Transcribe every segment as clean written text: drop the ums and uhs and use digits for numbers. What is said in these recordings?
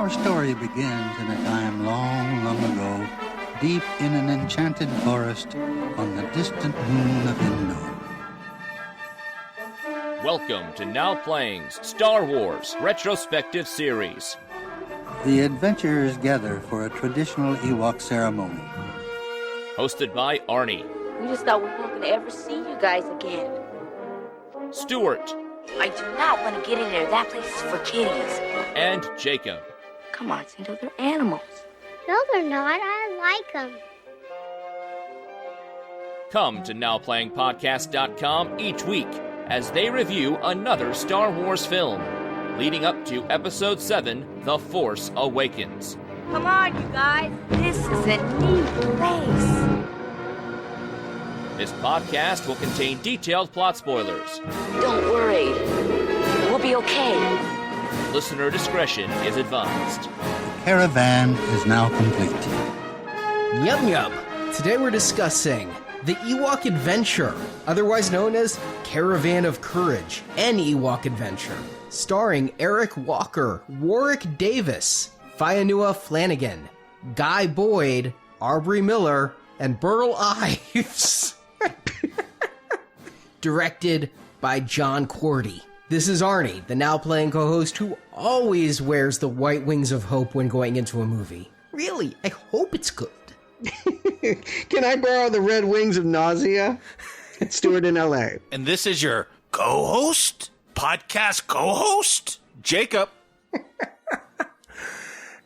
Our story begins in a time long, long ago, deep in an enchanted forest on the distant moon of Endor. Welcome to Now Playing's Star Wars Retrospective Series. The adventurers gather for a traditional Ewok ceremony. Hosted by Arnie. We just thought we weren't going to ever see you guys again. Stuart. I do not want to get in there. That place is for kiddies. And Jacob. Come on, Cinto, they're animals. No, they're not. I like them. Come to NowPlayingPodcast.com each week as they review another Star Wars film, leading up to Episode 7, The Force Awakens. Come on, you guys. This is a neat place. This podcast will contain detailed plot spoilers. Don't worry. We'll be okay. Listener discretion is advised. The caravan is now complete. Yum yum. Today we're discussing the Ewok Adventure, otherwise known as Caravan of Courage, an Ewok Adventure, starring Eric Walker, Warwick Davis, Fianua Flanagan, Guy Boyd, Aubrey Miller, and Burl Ives. Directed by John Cordy. This is Arnie, the Now Playing co-host who always wears the white wings of hope when going into a movie. Really, I hope it's good. Can I borrow the red wings of nausea? It's Stuart in L.A. And this is your co-host? Podcast co-host? Jacob.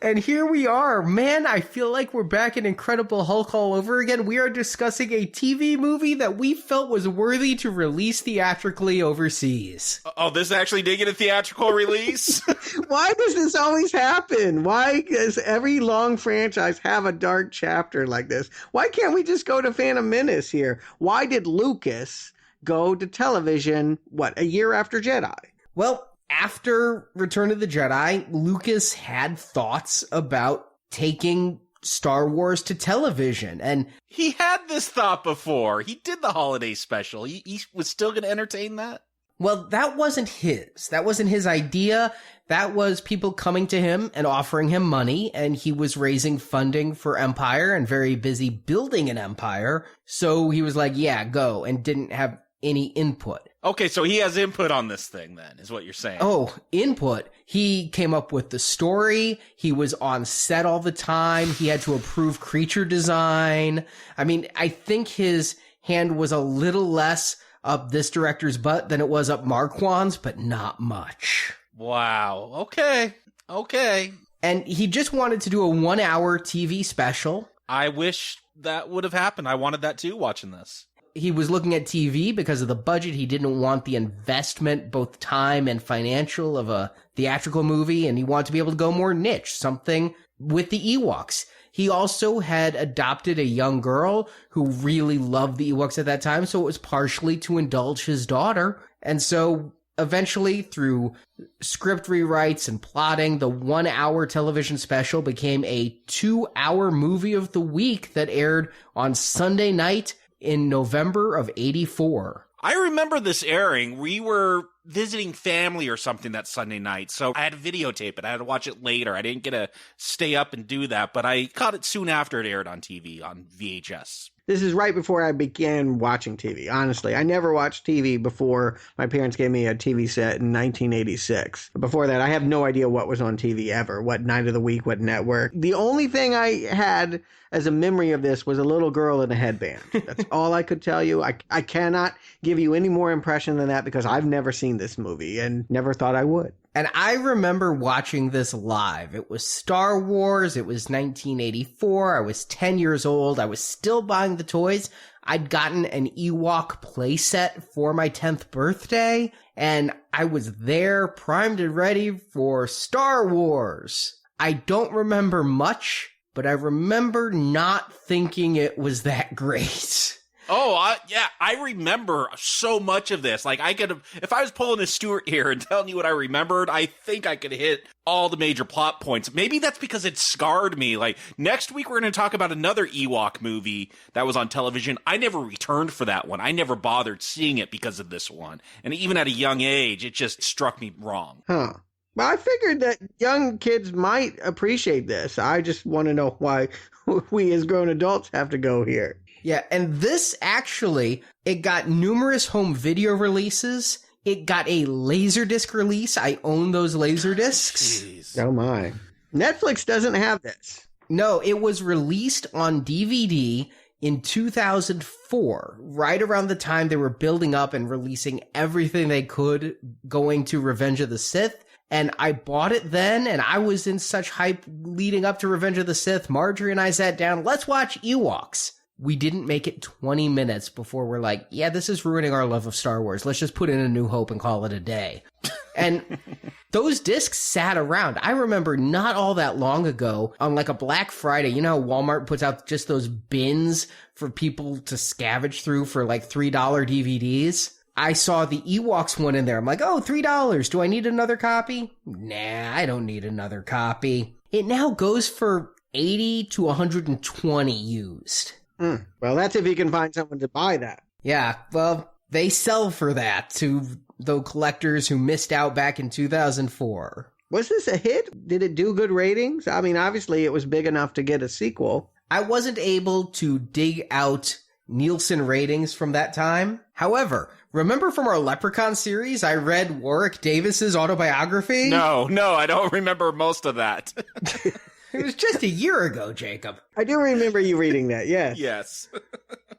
And here we are. Man, I feel like we're back in Incredible Hulk all over again. We are discussing a TV movie that we felt was worthy to release theatrically overseas. Oh, this actually did get a theatrical release? Why does this always happen? Why does every long franchise have a dark chapter like this? Why can't we just go to Phantom Menace here? Why did Lucas go to television, a year after Jedi? Well, after Return of the Jedi, Lucas had thoughts about taking Star Wars to television, and he had this thought before. He did the holiday special. He was still going to entertain that? Well, that wasn't his. That wasn't his idea. That was people coming to him and offering him money, and he was raising funding for Empire and very busy building an empire. So he was like, yeah, go, and didn't have any input. Okay, so he has input on this thing then, is what you're saying. Oh, input. He came up with the story. He was on set all the time. He had to approve creature design. I mean, I think his hand was a little less up this director's butt than it was up Marquand's, but not much. Wow. Okay. And he just wanted to do a 1-hour TV special. I wish that would have happened. I wanted that too, watching this. He was looking at TV because of the budget. He didn't want the investment, both time and financial, of a theatrical movie, and he wanted to be able to go more niche, something with the Ewoks. He also had adopted a young girl who really loved the Ewoks at that time, so it was partially to indulge his daughter. And so eventually, through script rewrites and plotting, the 1-hour television special became a 2-hour movie of the week that aired on Sunday night in November of 1984. I remember this airing. We were visiting family or something that Sunday night, so I had to videotape it. I had to watch it later. I didn't get to stay up and do that, but I caught it soon after it aired on TV, on VHS. This is right before I began watching TV, honestly. I never watched TV before my parents gave me a TV set in 1986. Before that, I have no idea what was on TV ever, what night of the week, what network. The only thing I had as a memory of this was a little girl in a headband. That's all I could tell you. I cannot give you any more impression than that because I've never seen this movie and never thought I would. And I remember watching this live. It was Star Wars. It was 1984. I was 10 years old. I was still buying the toys. I'd gotten an Ewok playset for my 10th birthday, and I was there primed and ready for Star Wars. I don't remember much, but I remember not thinking it was that great. Oh, yeah, I remember so much of this. Like, I could have, if I was pulling a Stuart here and telling you what I remembered, I think I could hit all the major plot points. Maybe that's because it scarred me. Like, next week we're going to talk about another Ewok movie that was on television. I never returned for that one. I never bothered seeing it because of this one. And even at a young age, it just struck me wrong. Huh. But I figured that young kids might appreciate this. I just want to know why we as grown adults have to go here. Yeah, and this actually, it got numerous home video releases. It got a Laserdisc release. I own those Laserdiscs. Jeez. Oh my. Netflix doesn't have this. No, it was released on DVD in 2004, right around the time they were building up and releasing everything they could going to Revenge of the Sith. And I bought it then, and I was in such hype leading up to Revenge of the Sith. Marjorie and I sat down, let's watch Ewoks. We didn't make it 20 minutes before we're like, yeah, this is ruining our love of Star Wars. Let's just put in A New Hope and call it a day. And those discs sat around. I remember not all that long ago on like a Black Friday, you know how Walmart puts out just those bins for people to scavenge through for like $3 DVDs? I saw the Ewoks one in there. I'm like, oh, $3. Do I need another copy? Nah, I don't need another copy. It now goes for 80 to 120 used. Well, that's if you can find someone to buy that. Yeah, well, they sell for that to the collectors who missed out back in 2004. Was this a hit? Did it do good ratings? I mean, obviously it was big enough to get a sequel. I wasn't able to dig out Nielsen ratings from that time. However, remember from our Leprechaun series, I read Warwick Davis's autobiography? No, I don't remember most of that. It was just a year ago, Jacob. I do remember you reading that, yes. Yes.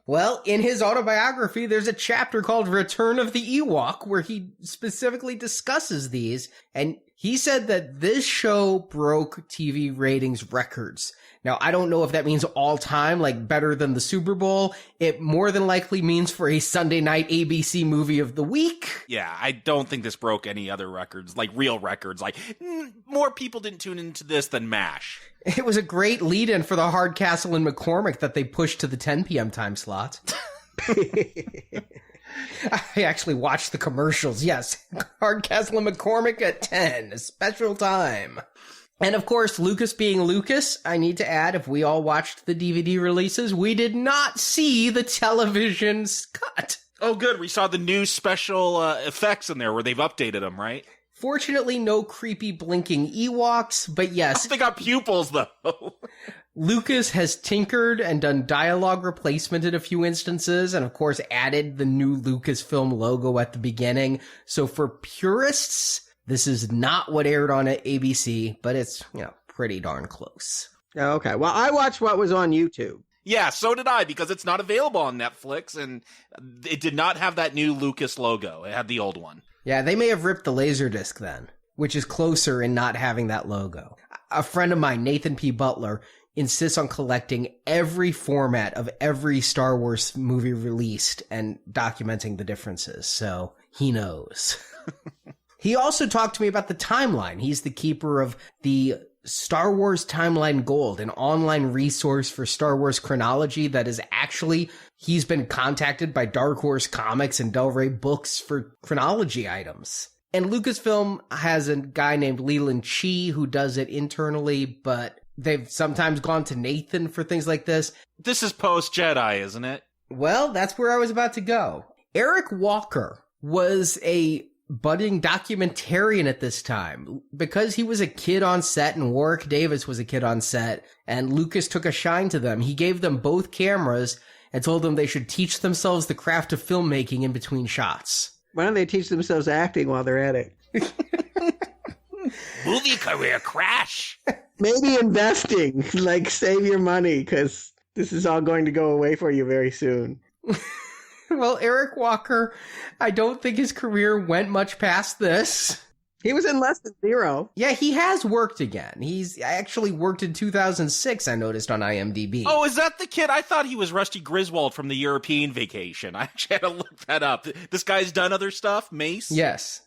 Well, in his autobiography, there's a chapter called Return of the Ewok where he specifically discusses these, and he said that this show broke TV ratings records. Now, I don't know if that means all time, like better than the Super Bowl. It more than likely means for a Sunday night ABC movie of the week. Yeah, I don't think this broke any other records, like real records. Like, more people didn't tune into this than MASH. It was a great lead-in for the Hardcastle and McCormick that they pushed to the 10 p.m. time slot. I actually watched the commercials, yes. Hardcastle and McCormick at 10, a special time. And of course, Lucas being Lucas, I need to add, if we all watched the DVD releases, we did not see the television cut. Oh, good. We saw the new special effects in there where they've updated them, right? Fortunately, no creepy blinking Ewoks, but yes. They got pupils, though. Lucas has tinkered and done dialogue replacement in a few instances, and of course added the new Lucasfilm logo at the beginning. So for purists, this is not what aired on ABC, but it's, pretty darn close. Okay, well, I watched what was on YouTube. Yeah, so did I, because it's not available on Netflix, and it did not have that new Lucas logo. It had the old one. Yeah, they may have ripped the Laserdisc then, which is closer in not having that logo. A friend of mine, Nathan P. Butler, insists on collecting every format of every Star Wars movie released and documenting the differences, so he knows. He also talked to me about the timeline. He's the keeper of the Star Wars Timeline Gold, an online resource for Star Wars chronology that is actually, he's been contacted by Dark Horse Comics and Del Rey Books for chronology items. And Lucasfilm has a guy named Leland Chee who does it internally, but they've sometimes gone to Nathan for things like this. This is post-Jedi, isn't it? Well, that's where I was about to go. Eric Walker was a budding documentarian at this time. Because he was a kid on set and Warwick Davis was a kid on set and Lucas took a shine to them, he gave them both cameras and told them they should teach themselves the craft of filmmaking in between shots. Why don't they teach themselves acting while they're at it? Movie career crash. Maybe investing, like save your money, because this is all going to go away for you very soon. Well, Eric Walker, I don't think his career went much past this. He was in Less Than Zero. Yeah, he has worked again. He's actually worked in 2006, I noticed on IMDb. Oh, is that the kid? I thought he was Rusty Griswold from the European Vacation. I actually had to look that up. This guy's done other stuff? Mace? Yes.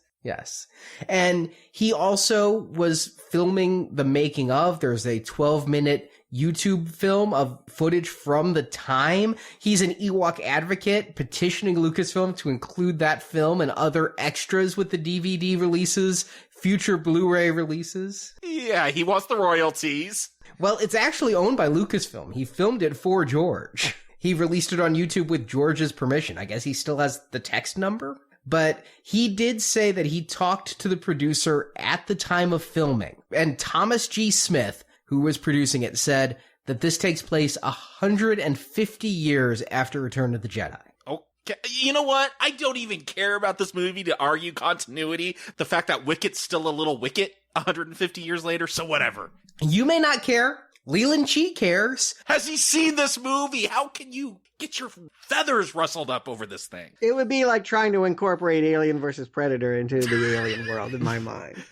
And he also was filming the making of. There's a 12-minute YouTube film of footage from the time. He's an Ewok advocate, petitioning Lucasfilm to include that film and other extras with the DVD releases, future Blu-ray releases. Yeah, he wants the royalties. Well, it's actually owned by Lucasfilm. He filmed it for George. He released it on YouTube with George's permission. I guess he still has the text number. But he did say that he talked to the producer at the time of filming. And Thomas G. Smith, who was producing it, said that this takes place 150 years after Return of the Jedi. Okay, you know what? I don't even care about this movie to argue continuity. The fact that Wicket's still a little Wicket 150 years later, so whatever. You may not care. Leland Chi cares. Has he seen this movie? How can you get your feathers rustled up over this thing? It would be like trying to incorporate Alien versus Predator into the alien world in my mind.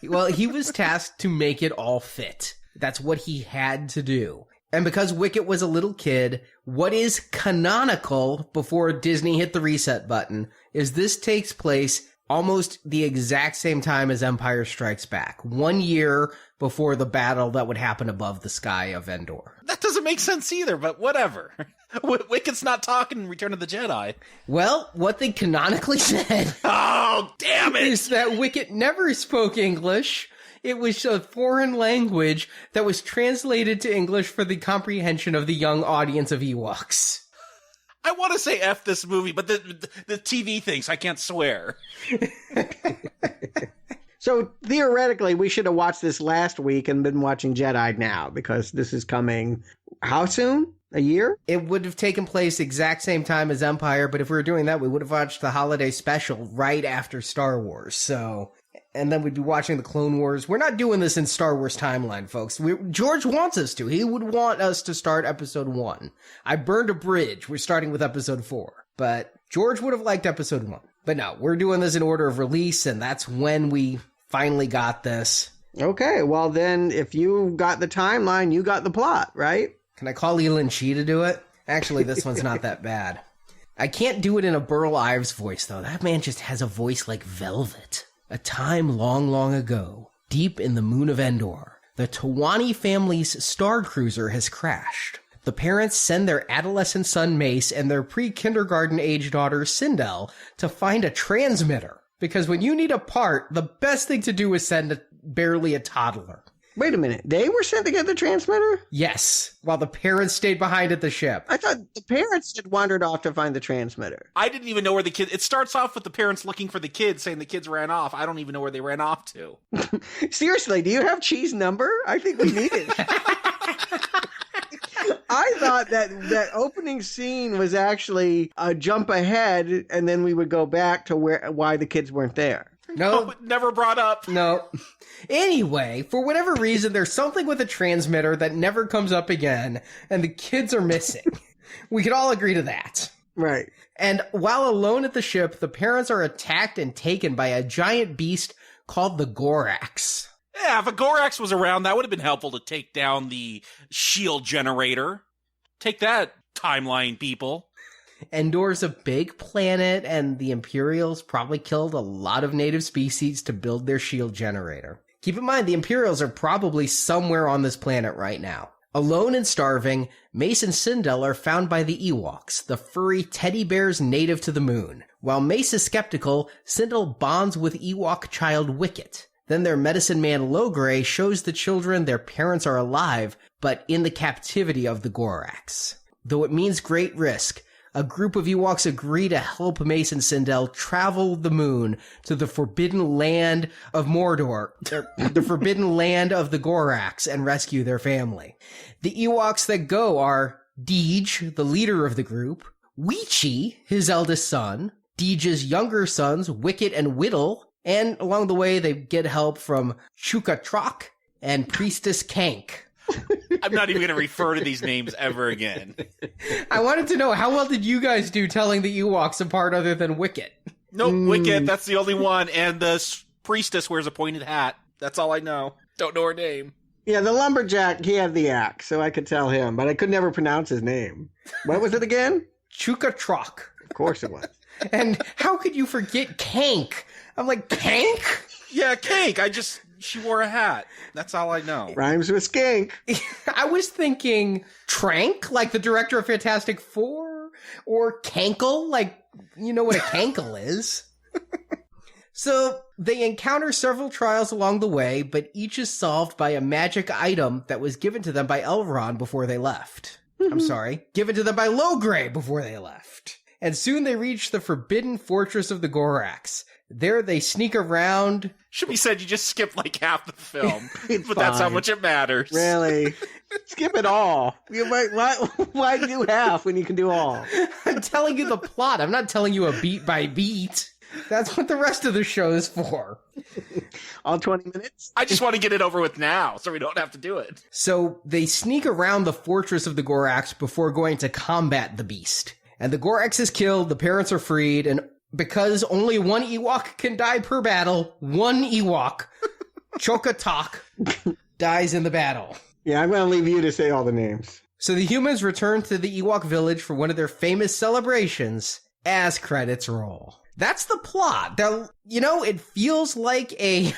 Well, he was tasked to make it all fit. That's what he had to do. And because Wicket was a little kid, what is canonical before Disney hit the reset button is this takes place almost the exact same time as Empire Strikes Back. 1 year before the battle that would happen above the sky of Endor. That doesn't make sense either, but whatever. Wicket's not talking in Return of the Jedi. Well, what they canonically said... Oh, damn it! ...is that Wicket never spoke English. It was a foreign language that was translated to English for the comprehension of the young audience of Ewoks. I want to say F this movie, but the TV thinks I can't swear. So theoretically, we should have watched this last week and been watching Jedi now, because this is coming, how soon? A year? It would have taken place exact same time as Empire, but if we were doing that, we would have watched the holiday special right after Star Wars, so... And then we'd be watching the Clone Wars. We're not doing this in Star Wars timeline, folks. George wants us to. He would want us to start episode 1. I burned a bridge. We're starting with episode 4. But George would have liked episode 1. But no, we're doing this in order of release, and that's when we finally got this. Okay, well then, if you got the timeline, you got the plot, right? Can I call Leland Chi to do it? Actually, this one's not that bad. I can't do it in a Burl Ives voice, though. That man just has a voice like velvet. A time long, long ago, deep in the moon of Endor, the Tawani family's star cruiser has crashed. The parents send their adolescent son Mace and their pre-kindergarten age daughter Sindel to find a transmitter. Because when you need a part, the best thing to do is send barely a toddler. Wait a minute, they were sent to get the transmitter? Yes, while the parents stayed behind at the ship. I thought the parents had wandered off to find the transmitter. I didn't even know where the kid... It starts off with the parents looking for the kids, saying the kids ran off. I don't even know where they ran off to. Seriously, do you have Chi's number? I think we need it. I thought that opening scene was actually a jump ahead, and then we would go back to why the kids weren't there. No, never brought up. No. Anyway, for whatever reason, there's something with a transmitter that never comes up again, and the kids are missing. We could all agree to that. Right. And while alone at the ship, the parents are attacked and taken by a giant beast called the Gorax. Yeah, if a Gorax was around, that would have been helpful to take down the shield generator. Take that, timeline people. Endor's a big planet, and the Imperials probably killed a lot of native species to build their shield generator. Keep in mind, the Imperials are probably somewhere on this planet right now. Alone and starving, Mace and Sindel are found by the Ewoks, the furry teddy bears native to the moon. While Mace is skeptical, Sindel bonds with Ewok child Wicket. Then their medicine man Logray shows the children their parents are alive, but in the captivity of the Gorax. Though it means great risk, a group of Ewoks agree to help Mace and Sindel travel the moon to the forbidden land of Mordor, the forbidden land of the Gorax, and rescue their family. The Ewoks that go are Deej, the leader of the group, Weechi, his eldest son, Deej's younger sons, Wicket and Whittle, and along the way they get help from Chuka-Trok and Priestess Kank. I'm not even going to refer to these names ever again. I wanted to know, how well did you guys do telling the Ewoks apart other than Wicket? Nope, Wicket, that's the only one. And the priestess wears a pointed hat. That's all I know. Don't know her name. Yeah, the lumberjack, he had the axe, so I could tell him, but I could never pronounce his name. What was it again? Chuka-Trok. Of course it was. And how could you forget Kank? I'm like, Kank? Yeah, Kank. She wore a hat. That's all I know. Rhymes with skink. I was thinking Trank, like the director of Fantastic Four, or Kankle, like, you know what a Kankle is. So they encounter several trials along the way, but each is solved by a magic item that was given to them by Elrond before they left. I'm sorry, given to them by Logray before they left. and soon they reach the forbidden fortress of the Gorax. There they sneak around. Should be said you just skipped like half the film, but Fine. that's how much it matters. Really? Skip it all. Why do half when you can do all? I'm telling you the plot. I'm not telling you a beat by beat. That's what the rest of the show is for. All 20 minutes? I just want to get it over with now, so we don't have to do it. So they sneak around the fortress of the Gorax before going to combat the beast. And the Gorax is killed, the parents are freed, and because only one Ewok can die per battle, one Ewok, Chokatok, dies in the battle. Yeah, I'm going to leave you to say all the names. So the humans return to the Ewok village for one of their famous celebrations as credits roll. That's the plot. It feels like a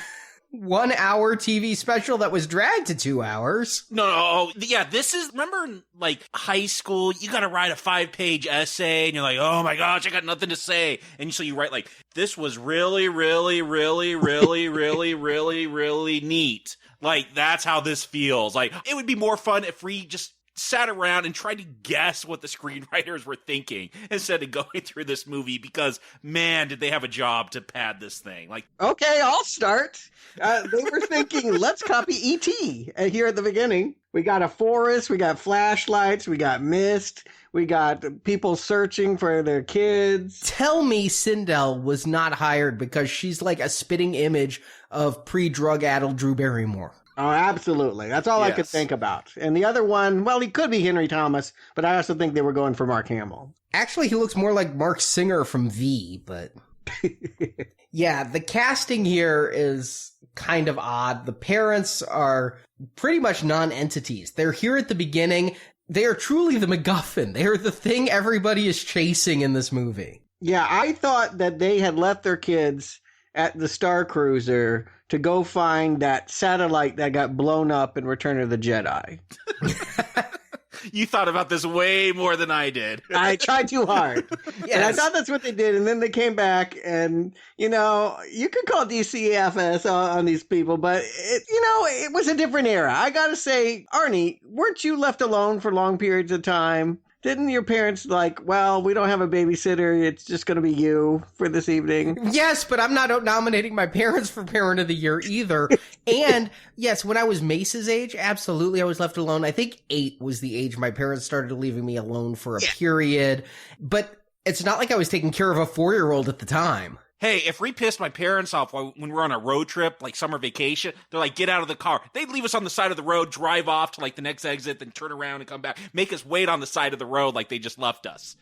1 hour TV special that was dragged to 2 hours. No, yeah, this is, remember in, like, high school, you gotta write a 5-page essay, and you're like, oh my gosh, I got nothing to say. And so you write, like, this was really, really, really, really, really, really, really neat. Like, that's how this feels. Like, it would be more fun if we just sat around and tried to guess what the screenwriters were thinking instead of going through this movie, because man, did they have a job to pad this thing. Like, okay, I'll start. They were thinking, let's copy E.T. Here at the beginning. We got a forest, we got flashlights, we got mist, we got people searching for their kids. Tell me Sindel was not hired because she's like a spitting image of pre-drug-addled Drew Barrymore. Oh, absolutely. That's all I could think about. And the other one, well, he could be Henry Thomas, but I also think they were going for Mark Hamill. Actually, he looks more like Mark Singer from V, but... Yeah, the casting here is kind of odd. The parents are pretty much non-entities. They're here at the beginning. They are truly the MacGuffin. They are the thing everybody is chasing in this movie. Yeah, I thought that they had left their kids at the Star Cruiser to go find that satellite that got blown up in Return of the Jedi. you thought about this way more than I did. I tried too hard. Yes. And I thought that's what they did. And then they came back and, you could call DCFS on these people, but, it was a different era. I got to say, Arnie, weren't you left alone for long periods of time? Didn't your parents well, we don't have a babysitter, it's just going to be you for this evening? Yes, but I'm not nominating my parents for Parent of the Year either. And yes, when I was Mace's age, absolutely, I was left alone. I think 8 was the age my parents started leaving me alone for a period. But it's not like I was taking care of a 4-year-old at the time. Hey, if we pissed my parents off when we're on a road trip, like summer vacation, they're like, get out of the car. They'd leave us on the side of the road, drive off to the next exit, then turn around and come back, make us wait on the side of the road like they just left us.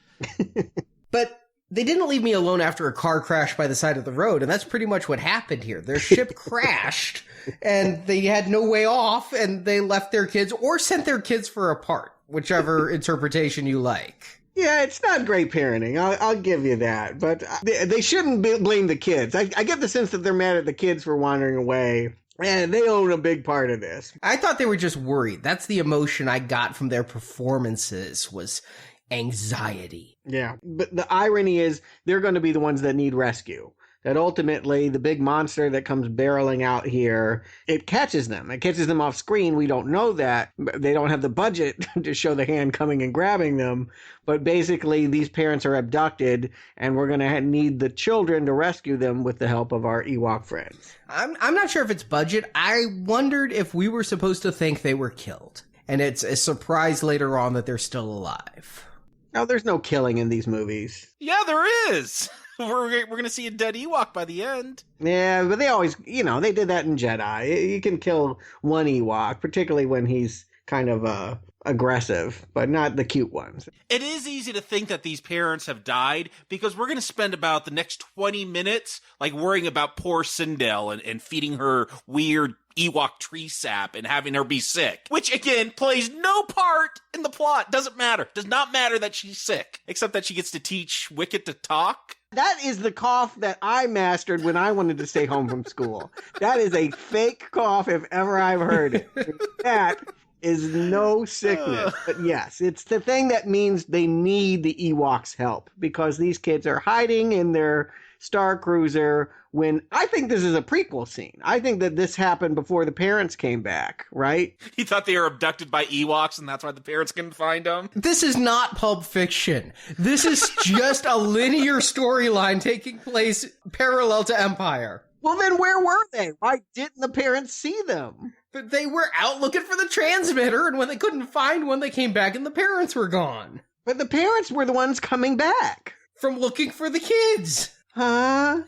But they didn't leave me alone after a car crash by the side of the road, and that's pretty much what happened here. Their ship crashed, and they had no way off, and they left their kids or sent their kids for a part, whichever interpretation you like. Yeah, it's not great parenting. I'll give you that. But they shouldn't blame the kids. I get the sense that they're mad at the kids for wandering away. And they own a big part of this. I thought they were just worried. That's the emotion I got from their performances was anxiety. Yeah, but the irony is they're going to be the ones that need rescue. That ultimately the big monster that comes barreling out here, it catches them. It catches them off screen. We don't know that. They don't have the budget to show the hand coming and grabbing them. But basically these parents are abducted and we're going to need the children to rescue them with the help of our Ewok friends. I'm not sure if it's budget. I wondered if we were supposed to think they were killed. And it's a surprise later on that they're still alive. No, there's no killing in these movies. Yeah, there is. We're going to see a dead Ewok by the end. Yeah, but they always, they did that in Jedi. You can kill one Ewok, particularly when he's kind of aggressive, but not the cute ones. It is easy to think that these parents have died because we're going to spend about the next 20 minutes worrying about poor Sindel and feeding her weird Ewok tree sap and having her be sick, which again plays no part in the plot. Doesn't matter. Does not matter that she's sick, except that she gets to teach Wicket to talk. That is the cough that I mastered when I wanted to stay home from school. That is a fake cough if ever I've heard it. That is no sickness. But yes, it's the thing that means they need the Ewoks' help because these kids are hiding in their Star Cruiser when I think this is a prequel scene. I think that this happened before the parents came back, right? He thought they were abducted by Ewoks, and that's why the parents couldn't find them. This is not Pulp Fiction. This is just a linear storyline taking place parallel to Empire. Well, then where were they? Why didn't the parents see them? But they were out looking for the transmitter, and when they couldn't find one, they came back and the parents were gone. But the parents were the ones coming back. From looking for the kids. Huh?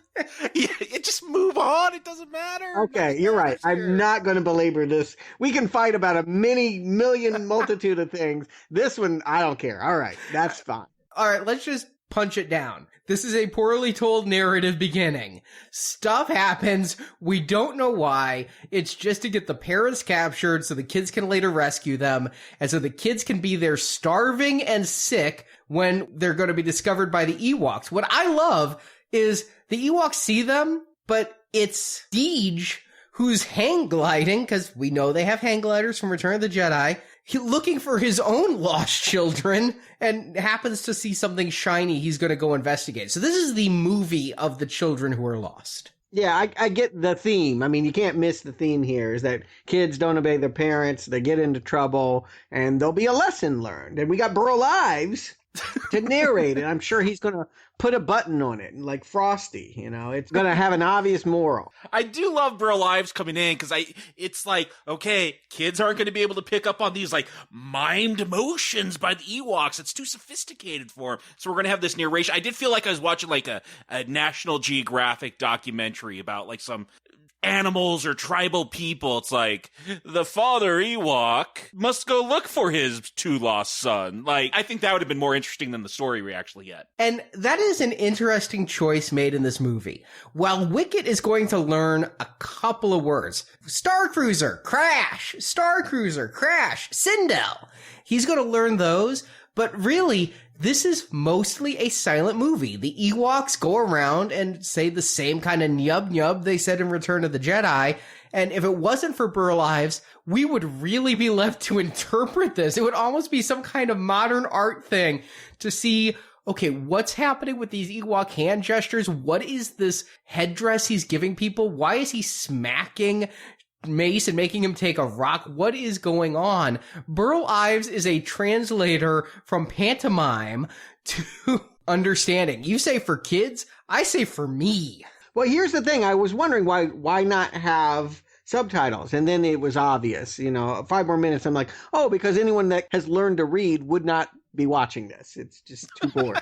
Yeah, just move on. It doesn't matter. Okay, you're right. I'm not going to belabor this. We can fight about a million multitude of things. This one, I don't care. All right, that's fine. All right, let's just punch it down. This is a poorly told narrative beginning. Stuff happens. We don't know why. It's just to get the parents captured so the kids can later rescue them. And so the kids can be there starving and sick when they're going to be discovered by the Ewoks. What I love is the Ewoks see them, but it's Deej who's hang gliding, because we know they have hang gliders from Return of the Jedi, looking for his own lost children, and happens to see something shiny he's going to go investigate. So this is the movie of the children who are lost. Yeah, I get the theme. I mean, you can't miss the theme here, is that kids don't obey their parents, they get into trouble, and there'll be a lesson learned. And we got Burl Ives to narrate it. I'm sure he's going to put a button on it, like Frosty, you know. It's going to have an obvious moral. I do love Burl Ives coming in, because it's like, okay, kids aren't going to be able to pick up on these, like, mimed motions by the Ewoks. It's too sophisticated for them. So we're going to have this narration. I did feel like I was watching, like, a National Geographic documentary about, like, some animals or tribal people. It's like, the father Ewok must go look for his 2 lost son. Like, I think that would have been more interesting than the story we actually get. And that is an interesting choice made in this movie. While Wicket is going to learn a couple of words, Star Cruiser, crash, Star Cruiser, crash, Sindel, he's going to learn those, but really, this is mostly a silent movie. The Ewoks go around and say the same kind of nyub they said in Return of the Jedi. And if it wasn't for Burl Ives, we would really be left to interpret this. It would almost be some kind of modern art thing to see, okay, what's happening with these Ewok hand gestures? What is this headdress he's giving people? Why is he smacking Mace and making him take a rock? What is going on? Burl Ives is a translator from pantomime to understanding. You say for kids, I say for me. Well, here's the thing. I was wondering why not have subtitles? And then it was obvious, 5 more minutes. I'm like, oh, because anyone that has learned to read would not be watching this. It's just too boring.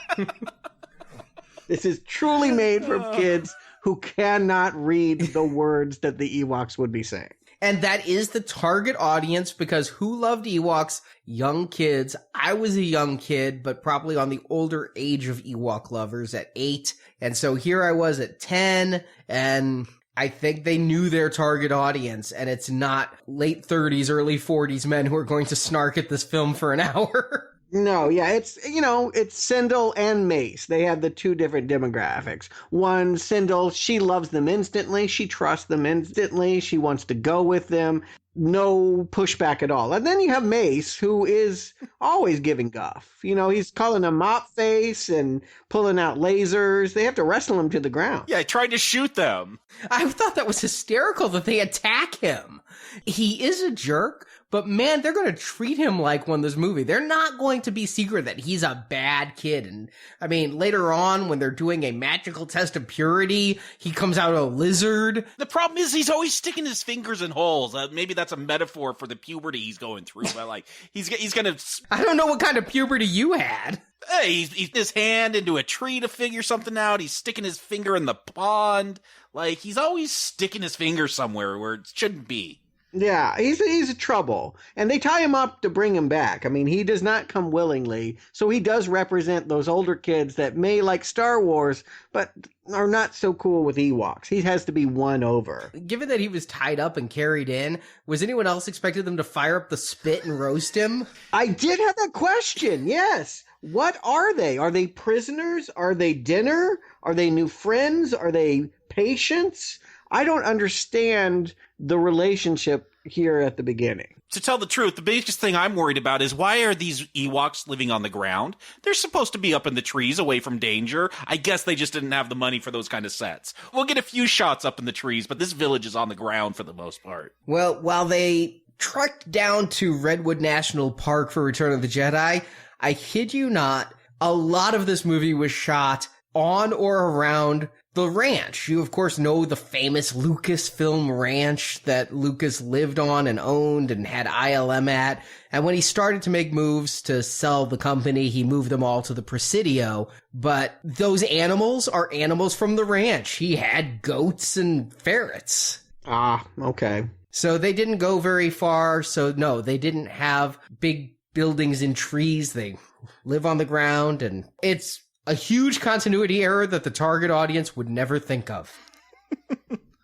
This is truly made for kids who cannot read the words that the Ewoks would be saying. And that is the target audience, because who loved Ewoks? Young kids. I was a young kid, but probably on the older age of Ewok lovers at 8. And so here I was at 10, and I think they knew their target audience, and it's not late 30s, early 40s men who are going to snark at this film for an hour. No, yeah, it's Sindel and Mace. They have the 2 different demographics. One, Sindel, she loves them instantly. She trusts them instantly. She wants to go with them. No pushback at all. And then you have Mace, who is always giving guff. He's calling them mop face and pulling out lasers. They have to wrestle him to the ground. Yeah, trying to shoot them. I thought that was hysterical that they attack him. He is a jerk, but man, they're going to treat him like one in this movie. They're not going to be secret that he's a bad kid. And I mean, later on, when they're doing a magical test of purity, he comes out a lizard. The problem is he's always sticking his fingers in holes. Maybe that's a metaphor for the puberty he's going through. But like, he's gonna. I don't know what kind of puberty you had. Hey, he's his hand into a tree to figure something out. He's sticking his finger in the pond. Like, he's always sticking his finger somewhere where it shouldn't be. Yeah, he's a trouble. And they tie him up to bring him back. I mean, he does not come willingly. So he does represent those older kids that may like Star Wars, but are not so cool with Ewoks. He has to be won over. Given that he was tied up and carried in, was anyone else expecting them to fire up the spit and roast him? I did have that question, yes. What are they? Are they prisoners? Are they dinner? Are they new friends? Are they patients? I don't understand the relationship here at the beginning. To tell the truth, the biggest thing I'm worried about is why are these Ewoks living on the ground? They're supposed to be up in the trees away from danger. I guess they just didn't have the money for those kind of sets. We'll get a few shots up in the trees, but this village is on the ground for the most part. Well, while they trekked down to Redwood National Park for Return of the Jedi, I kid you not, a lot of this movie was shot on or around the ranch. You, of course, know the famous Lucasfilm ranch that Lucas lived on and owned and had ILM at. And when he started to make moves to sell the company, he moved them all to the Presidio. But those animals are animals from the ranch. He had goats and ferrets. Ah, okay. So they didn't go very far. So no, they didn't have big buildings and trees. They live on the ground, and it's a huge continuity error that the target audience would never think of.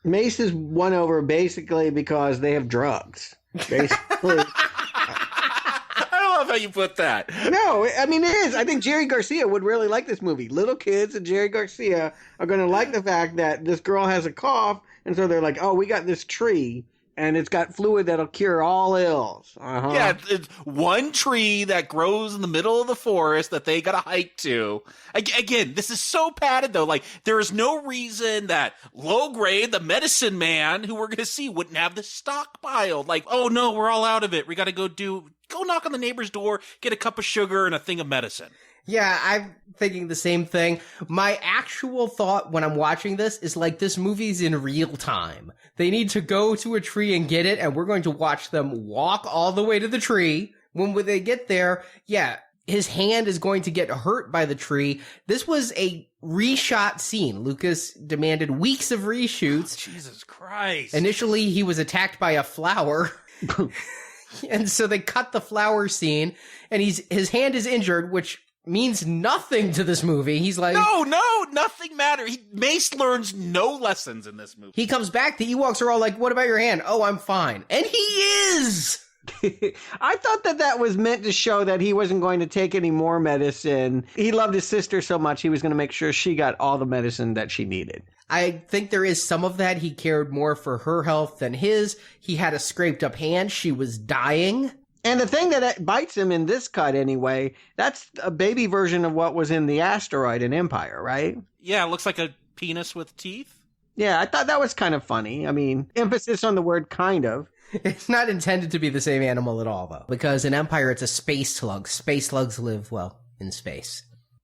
Mace is won over basically because they have drugs. Basically. I love how you put that. No, I mean, it is. I think Jerry Garcia would really like this movie. Little kids and Jerry Garcia are going to like the fact that this girl has a cough, and so they're like, oh, we got this tree, and it's got fluid that'll cure all ills. Uh-huh. Yeah, it's one tree that grows in the middle of the forest that they gotta hike to. Again, this is so padded, though. Like, there is no reason that Low-Grade, the medicine man, who we're gonna see, wouldn't have this stockpiled. Like, oh no, we're all out of it. We gotta go knock on the neighbor's door, get a cup of sugar and a thing of medicine. Yeah, I'm thinking the same thing. My actual thought when I'm watching this is like, this movie's in real time. They need to go to a tree and get it, and we're going to watch them walk all the way to the tree. When they get there, yeah, his hand is going to get hurt by the tree. This was a reshot scene. Lucas demanded weeks of reshoots. Oh, Jesus Christ. Initially, he was attacked by a flower. And so they cut the flower scene, and his hand is injured, which means nothing to this movie. He's like, no, nothing matters. Mace learns no lessons in this movie. He comes back, the Ewoks are all like, what about your hand? Oh, I'm fine. And he is! I thought that was meant to show that he wasn't going to take any more medicine. He loved his sister so much, he was going to make sure she got all the medicine that she needed. I think there is some of that. He cared more for her health than his. He had a scraped up hand. She was dying. And the thing that bites him in this cut anyway, that's a baby version of what was in the asteroid in Empire, right? Yeah, it looks like a penis with teeth. Yeah, I thought that was kind of funny. I mean, emphasis on the word kind of. It's not intended to be the same animal at all, though. Because in Empire, it's a space slug. Space slugs live, well, in space.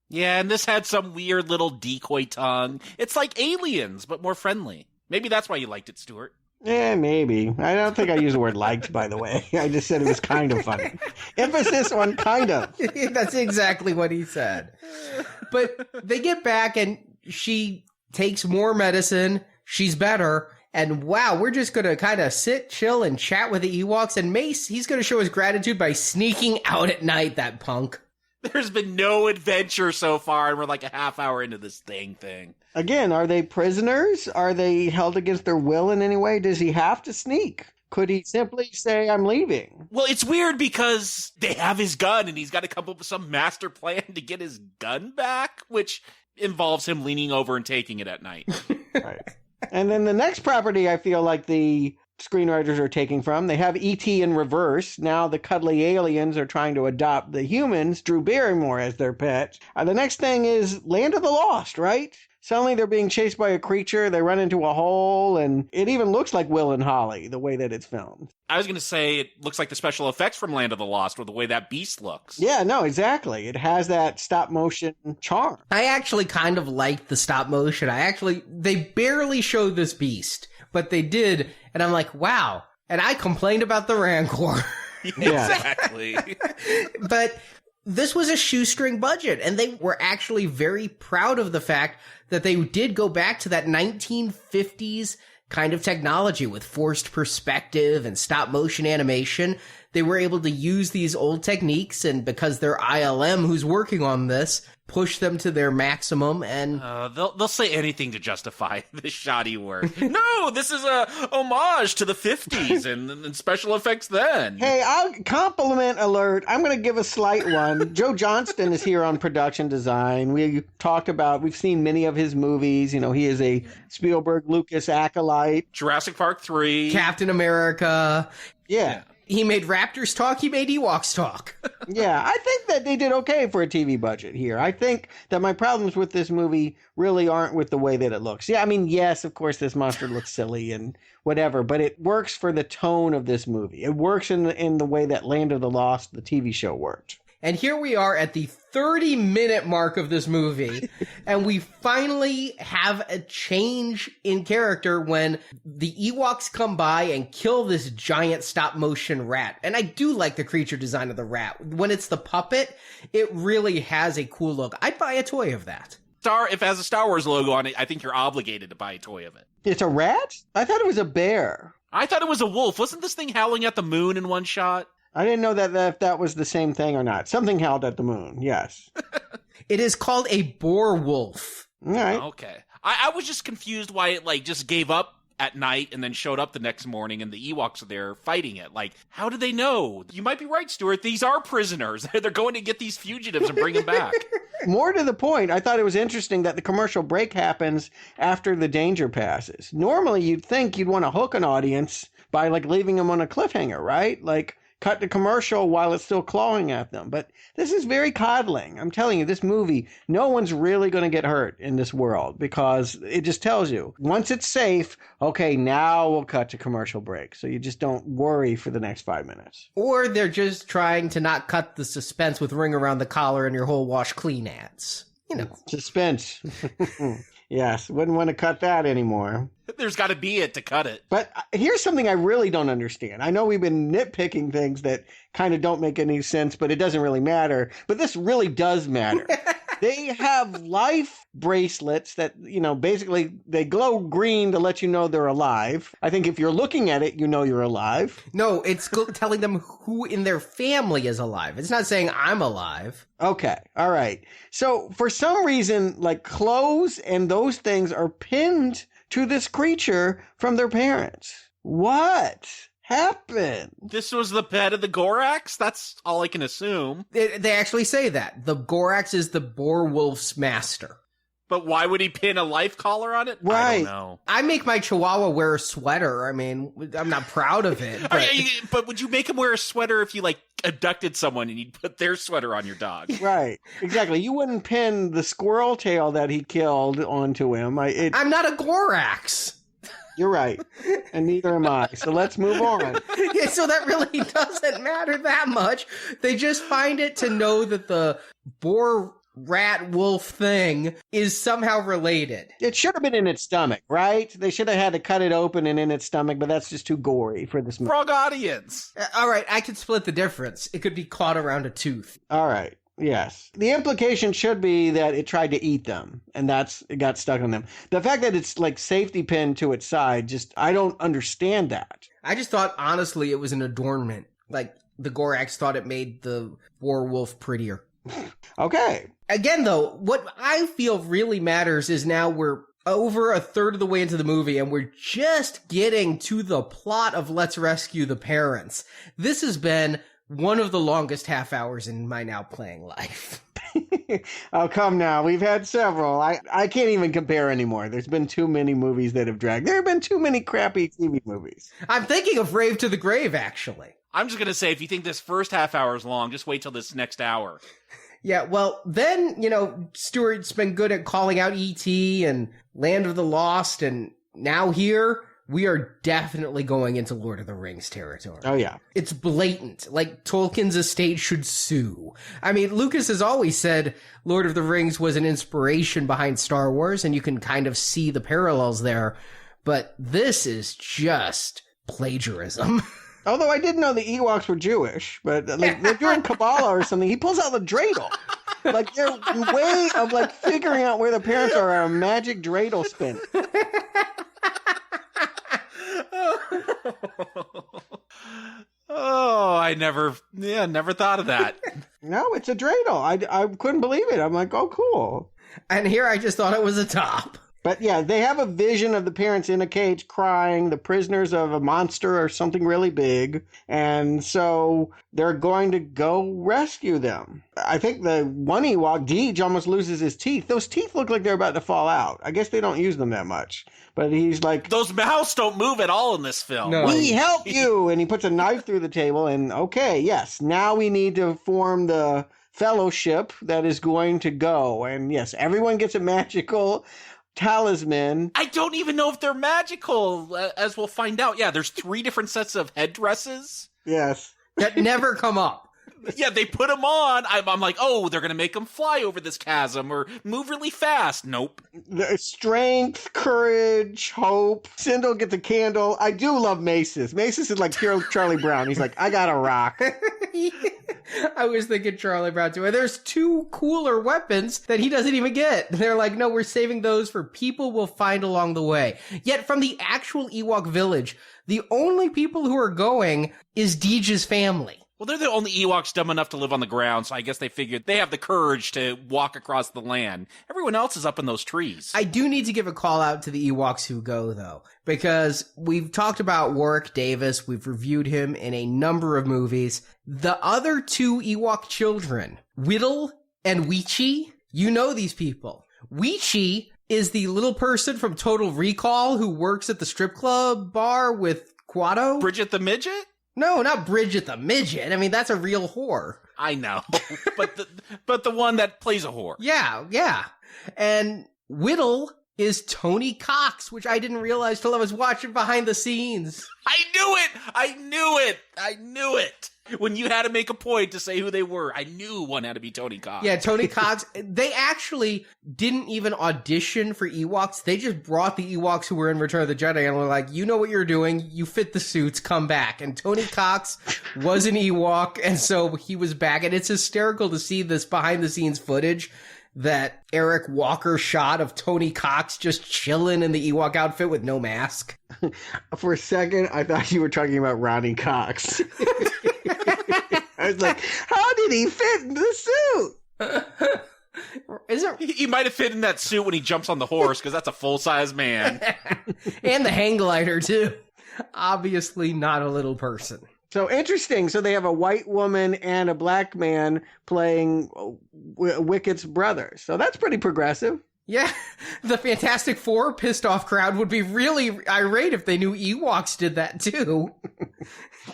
Yeah, and this had some weird little decoy tongue. It's like aliens, but more friendly. Maybe that's why you liked it, Stuart. Yeah, maybe. I don't think I used the word liked, by the way. I just said it was kind of funny. Emphasis on kind of. That's exactly what he said. But they get back and she takes more medicine. She's better. And wow, we're just going to kind of sit, chill, and chat with the Ewoks. And Mace, he's going to show his gratitude by sneaking out at night, that punk. There's been no adventure so far, and we're like a half hour into this thing. Again, are they prisoners? Are they held against their will in any way? Does he have to sneak? Could he simply say, I'm leaving? Well, it's weird because they have his gun, and he's got to come up with some master plan to get his gun back, which involves him leaning over and taking it at night. Right. And then the next property I feel like the screenwriters are taking from, they have E.T. in reverse. Now the cuddly aliens are trying to adopt the humans, Drew Barrymore as their pet. The next thing is Land of the Lost, right? Suddenly they're being chased by a creature, they run into a hole, and it even looks like Will and Holly, the way that it's filmed. I was going to say it looks like the special effects from Land of the Lost, or the way that beast looks. Yeah, no, exactly. It has that stop-motion charm. I actually kind of liked the stop motion. They barely showed this beast, but they did, and I'm like, wow. And I complained about the Rancor. Exactly. But this was a shoestring budget, and they were actually very proud of the fact that they did go back to that 1950s kind of technology with forced perspective and stop motion animation. They were able to use these old techniques, and because they're ILM who's working on this, push them to their maximum, and they'll say anything to justify this shoddy work. No, this is a homage to the 50s and special effects then. Hey, I'll compliment alert. I'm going to give a slight one. Joe Johnston is here on production design. We've seen many of his movies. You know, he is a Spielberg Lucas acolyte. Jurassic Park 3. Captain America. Yeah. He made Raptors talk, he made Ewoks talk. Yeah, I think that they did okay for a TV budget here. I think that my problems with this movie really aren't with the way that it looks. Yeah, I mean, yes, of course, this monster looks silly and whatever, but it works for the tone of this movie. It works in the way that Land of the Lost, the TV show, worked. And here we are at the 30-minute mark of this movie, and we finally have a change in character when the Ewoks come by and kill this giant stop-motion rat. And I do like the creature design of the rat. When it's the puppet, it really has a cool look. I'd buy a toy of that. If it has a Star Wars logo on it, I think you're obligated to buy a toy of it. It's a rat? I thought it was a bear. I thought it was a wolf. Wasn't this thing howling at the moon in one shot? I didn't know that if that was the same thing or not. Something howled at the moon, yes. It is called a boar wolf. All right. Okay. I was just confused why it just gave up at night and then showed up the next morning and the Ewoks are there fighting it. How did they know? You might be right, Stuart. These are prisoners. They're going to get these fugitives and bring them back. More to the point, I thought it was interesting that the commercial break happens after the danger passes. Normally, you'd think you'd want to hook an audience by leaving them on a cliffhanger, right? Cut the commercial while it's still clawing at them. But this is very coddling. I'm telling you, this movie, no one's really going to get hurt in this world because it just tells you, once it's safe, okay, now we'll cut to commercial break. So you just don't worry for the next 5 minutes. Or they're just trying to not cut the suspense with ring around the collar and your whole wash clean ads. Suspense. Yes, wouldn't want to cut that anymore. There's got to be it to cut it. But here's something I really don't understand. I know we've been nitpicking things that kind of don't make any sense, but it doesn't really matter. But this really does matter. They have life bracelets that, basically they glow green to let you know they're alive. I think if you're looking at it, you know you're alive. No, it's telling them who in their family is alive. It's not saying I'm alive. Okay. All right. So for some reason, clothes and those things are pinned to this creature from their parents. What happened? This was the pet of the Gorax? That's all I can assume. They actually say that. The Gorax is the boar wolf's master. But why would he pin a life collar on it? Right. I don't know. I make my Chihuahua wear a sweater. I mean, I'm not proud of it. But would you make him wear a sweater if you, abducted someone and you'd put their sweater on your dog? Right. Exactly. You wouldn't pin the squirrel tail that he killed onto him. I'm not a Gorax. You're right. And neither am I. So let's move on. Yeah, so that really doesn't matter that much. They just find it to know that the boar rat wolf thing is somehow related. It should have been in its stomach, right? They should have had to cut it open and in its stomach, but that's just too gory for this movie. Frog audience. All right, I could split the difference. It could be caught around a tooth. All right. Yes. The implication should be that it tried to eat them, and it got stuck on them. The fact that it's safety pinned to its side, I don't understand that. I just thought, honestly, it was an adornment. The Gorax thought it made the boar wolf prettier. Okay. Again, though, what I feel really matters is now we're over a third of the way into the movie and we're just getting to the plot of Let's Rescue the Parents. This has been one of the longest half hours in my now playing life. Oh, come now. We've had several. I can't even compare anymore. There's been too many movies that have dragged. There have been too many crappy TV movies. I'm thinking of Rave to the Grave, actually. I'm just going to say, if you think this first half hour is long, just wait till this next hour. Yeah, well, then, Stuart's been good at calling out E.T. and Land of the Lost, and now here, we are definitely going into Lord of the Rings territory. Oh, yeah. It's blatant. Tolkien's estate should sue. I mean, Lucas has always said Lord of the Rings was an inspiration behind Star Wars, and you can kind of see the parallels there, but this is just plagiarism. Although I didn't know the Ewoks were Jewish, but they're doing Kabbalah or something. He pulls out the dreidel. Their way of figuring out where the parents are a magic dreidel spin. Oh, I never thought of that. No, it's a dreidel. I couldn't believe it. I'm like, oh, cool. And here I just thought it was a top. But yeah, they have a vision of the parents in a cage crying, the prisoners of a monster or something really big. And so they're going to go rescue them. I think the one Ewok, Deej, almost loses his teeth. Those teeth look like they're about to fall out. I guess they don't use them that much. But he's like... Those mouths don't move at all in this film. No. We help you! And he puts a knife through the table and, okay, yes, now we need to form the fellowship that is going to go. And yes, everyone gets a magical talisman. I don't even know if they're magical, as we'll find out. Yeah, there's 3 different sets of headdresses. Yes. That never come up. Yeah, they put them on. I'm like, oh, they're going to make them fly over this chasm or move really fast. Nope. Strength, courage, hope. Sindel gets a candle. I do love Maces. Maces is like Charlie Brown. He's like, I got a rock. I was thinking Charlie Brown too. And there's 2 cooler weapons that he doesn't even get. They're like, no, we're saving those for people we'll find along the way. Yet from the actual Ewok village, the only people who are going is Deej's family. Well, they're the only Ewoks dumb enough to live on the ground, so I guess they figured they have the courage to walk across the land. Everyone else is up in those trees. I do need to give a call out to the Ewoks who go, though, because we've talked about Warwick Davis. We've reviewed him in a number of movies. The other 2 Ewok children, Whittle and Weechie, you know these people. Weechie is the little person from Total Recall who works at the strip club bar with Quado. Bridget the Midget? No, not Bridget the Midget. I mean, that's a real whore. I know, but the one that plays a whore. Yeah. And Whittle is Tony Cox, which I didn't realize till I was watching behind the scenes. I knew it. When you had to make a point to say who they were, I knew one had to be Tony Cox. Yeah, Tony Cox. They actually didn't even audition for Ewoks. They just brought the Ewoks who were in Return of the Jedi and were like, you know what you're doing. You fit the suits. Come back. And Tony Cox was an Ewok, and so he was back. And it's hysterical to see this behind-the-scenes footage that Eric Walker shot of Tony Cox just chilling in the Ewok outfit with no mask. For a second, I thought you were talking about Ronnie Cox. I was like, how did he fit in the suit? He might have fit in that suit when he jumps on the horse, because that's a full-size man. And the hang glider, too. Obviously not a little person. So interesting. So they have a white woman and a black man playing Wicket's brother. So that's pretty progressive. Yeah, the Fantastic Four pissed off crowd would be really irate if they knew Ewoks did that too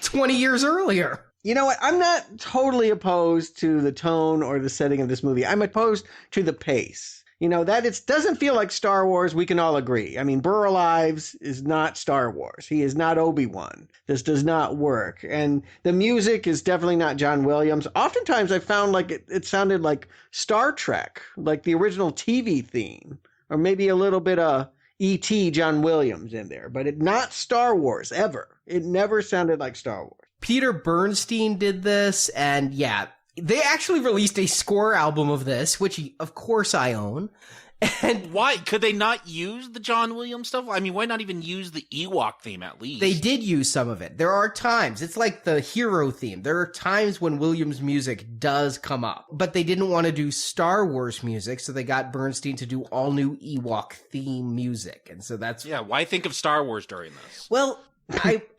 20 years earlier. You know what? I'm not totally opposed to the tone or the setting of this movie. I'm opposed to the pace. You know, that it doesn't feel like Star Wars, we can all agree. I mean, Burl Ives is not Star Wars. He is not Obi-Wan. This does not work. And the music is definitely not John Williams. Oftentimes I found like it sounded like Star Trek, like the original TV theme, or maybe a little bit of E.T. John Williams in there, but not Star Wars ever. It never sounded like Star Wars. Peter Bernstein did this, and yeah, they actually released a score album of this, which of course I own. And why could they not use the John Williams stuff? I mean, why not even use the Ewok theme at least? They did use some of it. There are times, it's like the hero theme. There are times when Williams music does come up, but they didn't want to do Star Wars music, so they got Bernstein to do all new Ewok theme music. And so that's... Yeah, why think of Star Wars during this? Well,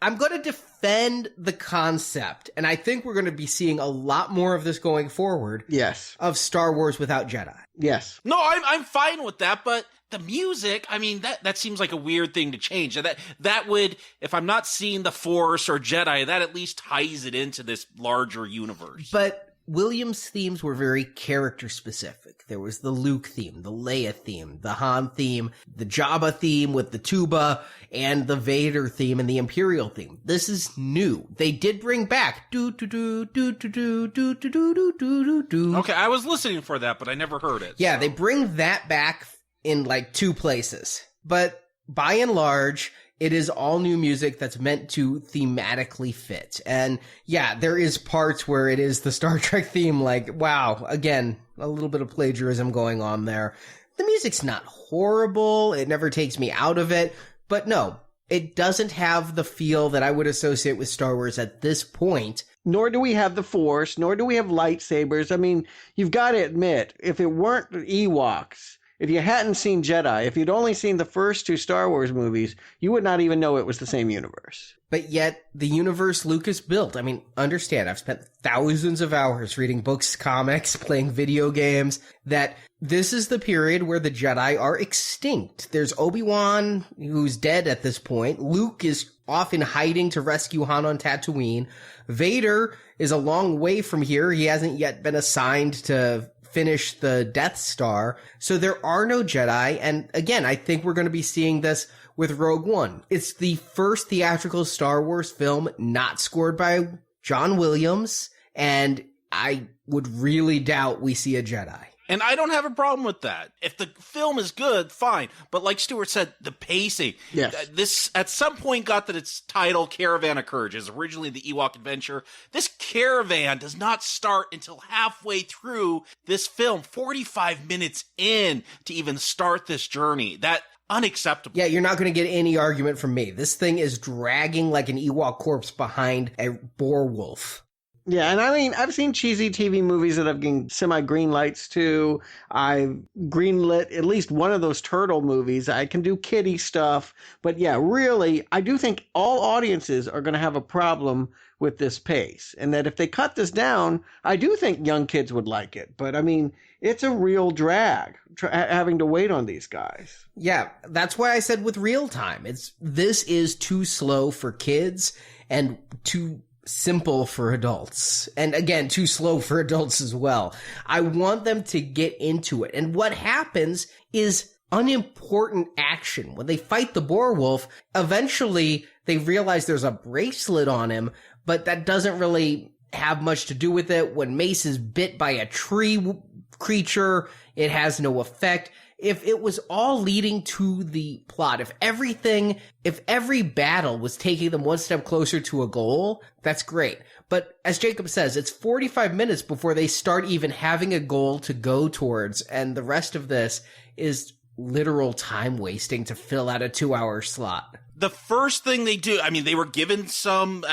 I'm going to defend the concept, and I think we're going to be seeing a lot more of this going forward. Yes. Of Star Wars without Jedi. Yes. No, I'm fine with that, but the music, I mean, that seems like a weird thing to change. That would, if I'm not seeing the Force or Jedi, that at least ties it into this larger universe. But Williams' themes were very character specific. There was the Luke theme, the Leia theme, the Han theme, the Jabba theme with the tuba, and the Vader theme and the Imperial theme. This is new. They did bring back do-do-do, do-do-do, do-do-do-do-do-do. Okay, I was listening for that, but I never heard it. Yeah, so. They bring that back in like 2 places. But by and large, it is all new music that's meant to thematically fit. And yeah, there is parts where it is the Star Trek theme, like, wow, again, a little bit of plagiarism going on there. The music's not horrible. It never takes me out of it. But no, it doesn't have the feel that I would associate with Star Wars at this point. Nor do we have the Force, nor do we have lightsabers. I mean, you've got to admit, if it weren't Ewoks, if you hadn't seen Jedi, if you'd only seen the first two Star Wars movies, you would not even know it was the same universe. But yet, the universe Lucas built, I mean, understand, I've spent thousands of hours reading books, comics, playing video games, that this is the period where the Jedi are extinct. There's Obi-Wan, who's dead at this point. Luke is off in hiding to rescue Han on Tatooine. Vader is a long way from here. He hasn't yet been assigned to finish the Death Star. So there are no Jedi. And again, I think we're going to be seeing this with Rogue One. It's the first theatrical Star Wars film not scored by John Williams, and I would really doubt we see a Jedi. And I don't have a problem with that. If the film is good, fine. But like Stuart said, the pacing. Yes. This, at some point, got that its title, Caravan of Courage, is originally the Ewok Adventure. This Caravan does not start until halfway through this film, 45 minutes in to even start this journey. That unacceptable. Yeah, you're not going to get any argument from me. This thing is dragging like an Ewok corpse behind a boar wolf. Yeah, and I mean, I've seen cheesy TV movies that I've given semi-green lights to. I've greenlit at least one of those turtle movies. I can do kiddie stuff. But yeah, really, I do think all audiences are going to have a problem with this pace. And that if they cut this down, I do think young kids would like it. But I mean, it's a real drag having to wait on these guys. Yeah, that's why I said with real time. This is too slow for kids and too simple for adults. And again, too slow for adults as well. I want them to get into it. And what happens is unimportant action. When they fight the boar wolf, eventually they realize there's a bracelet on him, but that doesn't really have much to do with it. When Mace is bit by a tree creature, it has no effect. If it was all leading to the plot, if every battle was taking them one step closer to a goal, that's great. But as Jacob says, it's 45 minutes before they start even having a goal to go towards, and the rest of this is literal time wasting to fill out a 2-hour slot. The first thing they do, I mean, they were given some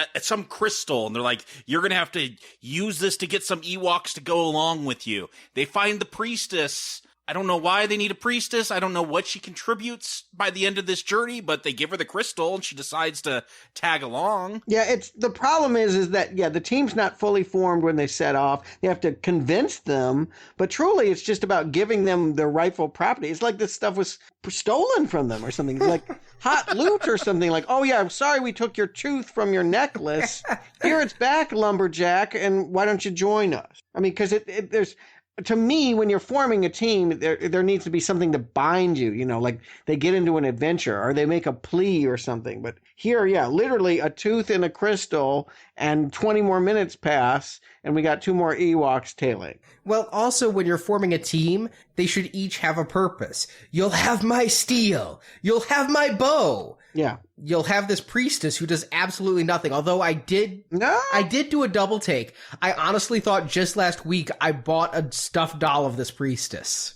crystal, and they're like, you're going to have to use this to get some Ewoks to go along with you. They find the priestess. I don't know why they need a priestess. I don't know what she contributes by the end of this journey, but they give her the crystal and she decides to tag along. Yeah, the problem is that, yeah, the team's not fully formed when they set off. They have to convince them, but truly it's just about giving them their rightful property. It's like this stuff was stolen from them or something, like hot loot or something, like, oh yeah, I'm sorry we took your tooth from your necklace. Here it's back, lumberjack, and why don't you join us? I mean, because there's... To me, when you're forming a team, there needs to be something to bind you, you know, like they get into an adventure or they make a plea or something. But here, yeah, literally a tooth and a crystal, and 20 more minutes pass and we got 2 more Ewoks tailing. Well, also, when you're forming a team, they should each have a purpose. You'll have my steel. You'll have my bow. Yeah. You'll have this priestess who does absolutely nothing. Although I did do a double take. I honestly thought just last week I bought a stuffed doll of this priestess.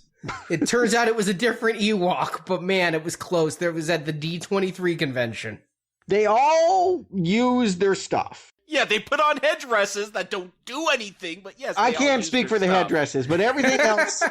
It turns out it was a different Ewok, but man, it was close. There was at the D23 convention. They all use their stuff. Yeah, they put on headdresses that don't do anything, but yes, I can't speak for the headdresses, but everything else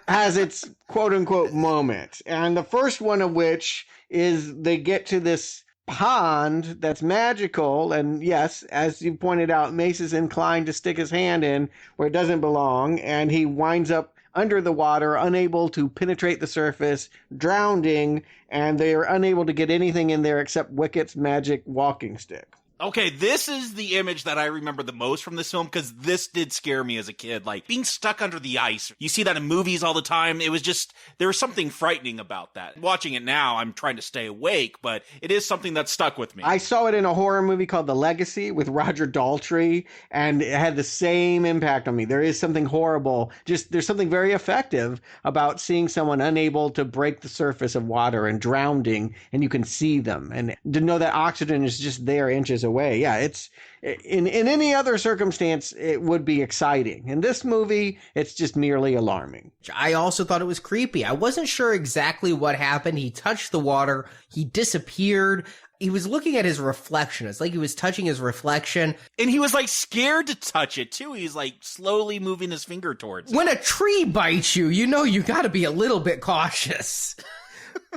has its quote-unquote moment. And the first one of which is they get to this pond that's magical, and yes, as you pointed out, Mace is inclined to stick his hand in where it doesn't belong, and he winds up under the water, unable to penetrate the surface, drowning, and they are unable to get anything in there except Wicket's magic walking stick. Okay, this is the image that I remember the most from this film, because this did scare me as a kid. Like, being stuck under the ice. You see that in movies all the time. It was just, there was something frightening about that. Watching it now, I'm trying to stay awake, but it is something that stuck with me. I saw it in a horror movie called The Legacy with Roger Daltrey, and it had the same impact on me. There is something horrible. Just, there's something very effective about seeing someone unable to break the surface of water and drowning, and you can see them. And to know that oxygen is just there inches away. Yeah, it's in any other circumstance, it would be exciting. In this movie, it's just merely alarming. I also thought it was creepy. I wasn't sure exactly what happened. He touched the water. He disappeared. he was looking at his reflection. It's like he was touching his reflection. And he was like scared to touch it too. He's like slowly moving his finger towards it. When a tree bites you, you know you got to be a little bit cautious.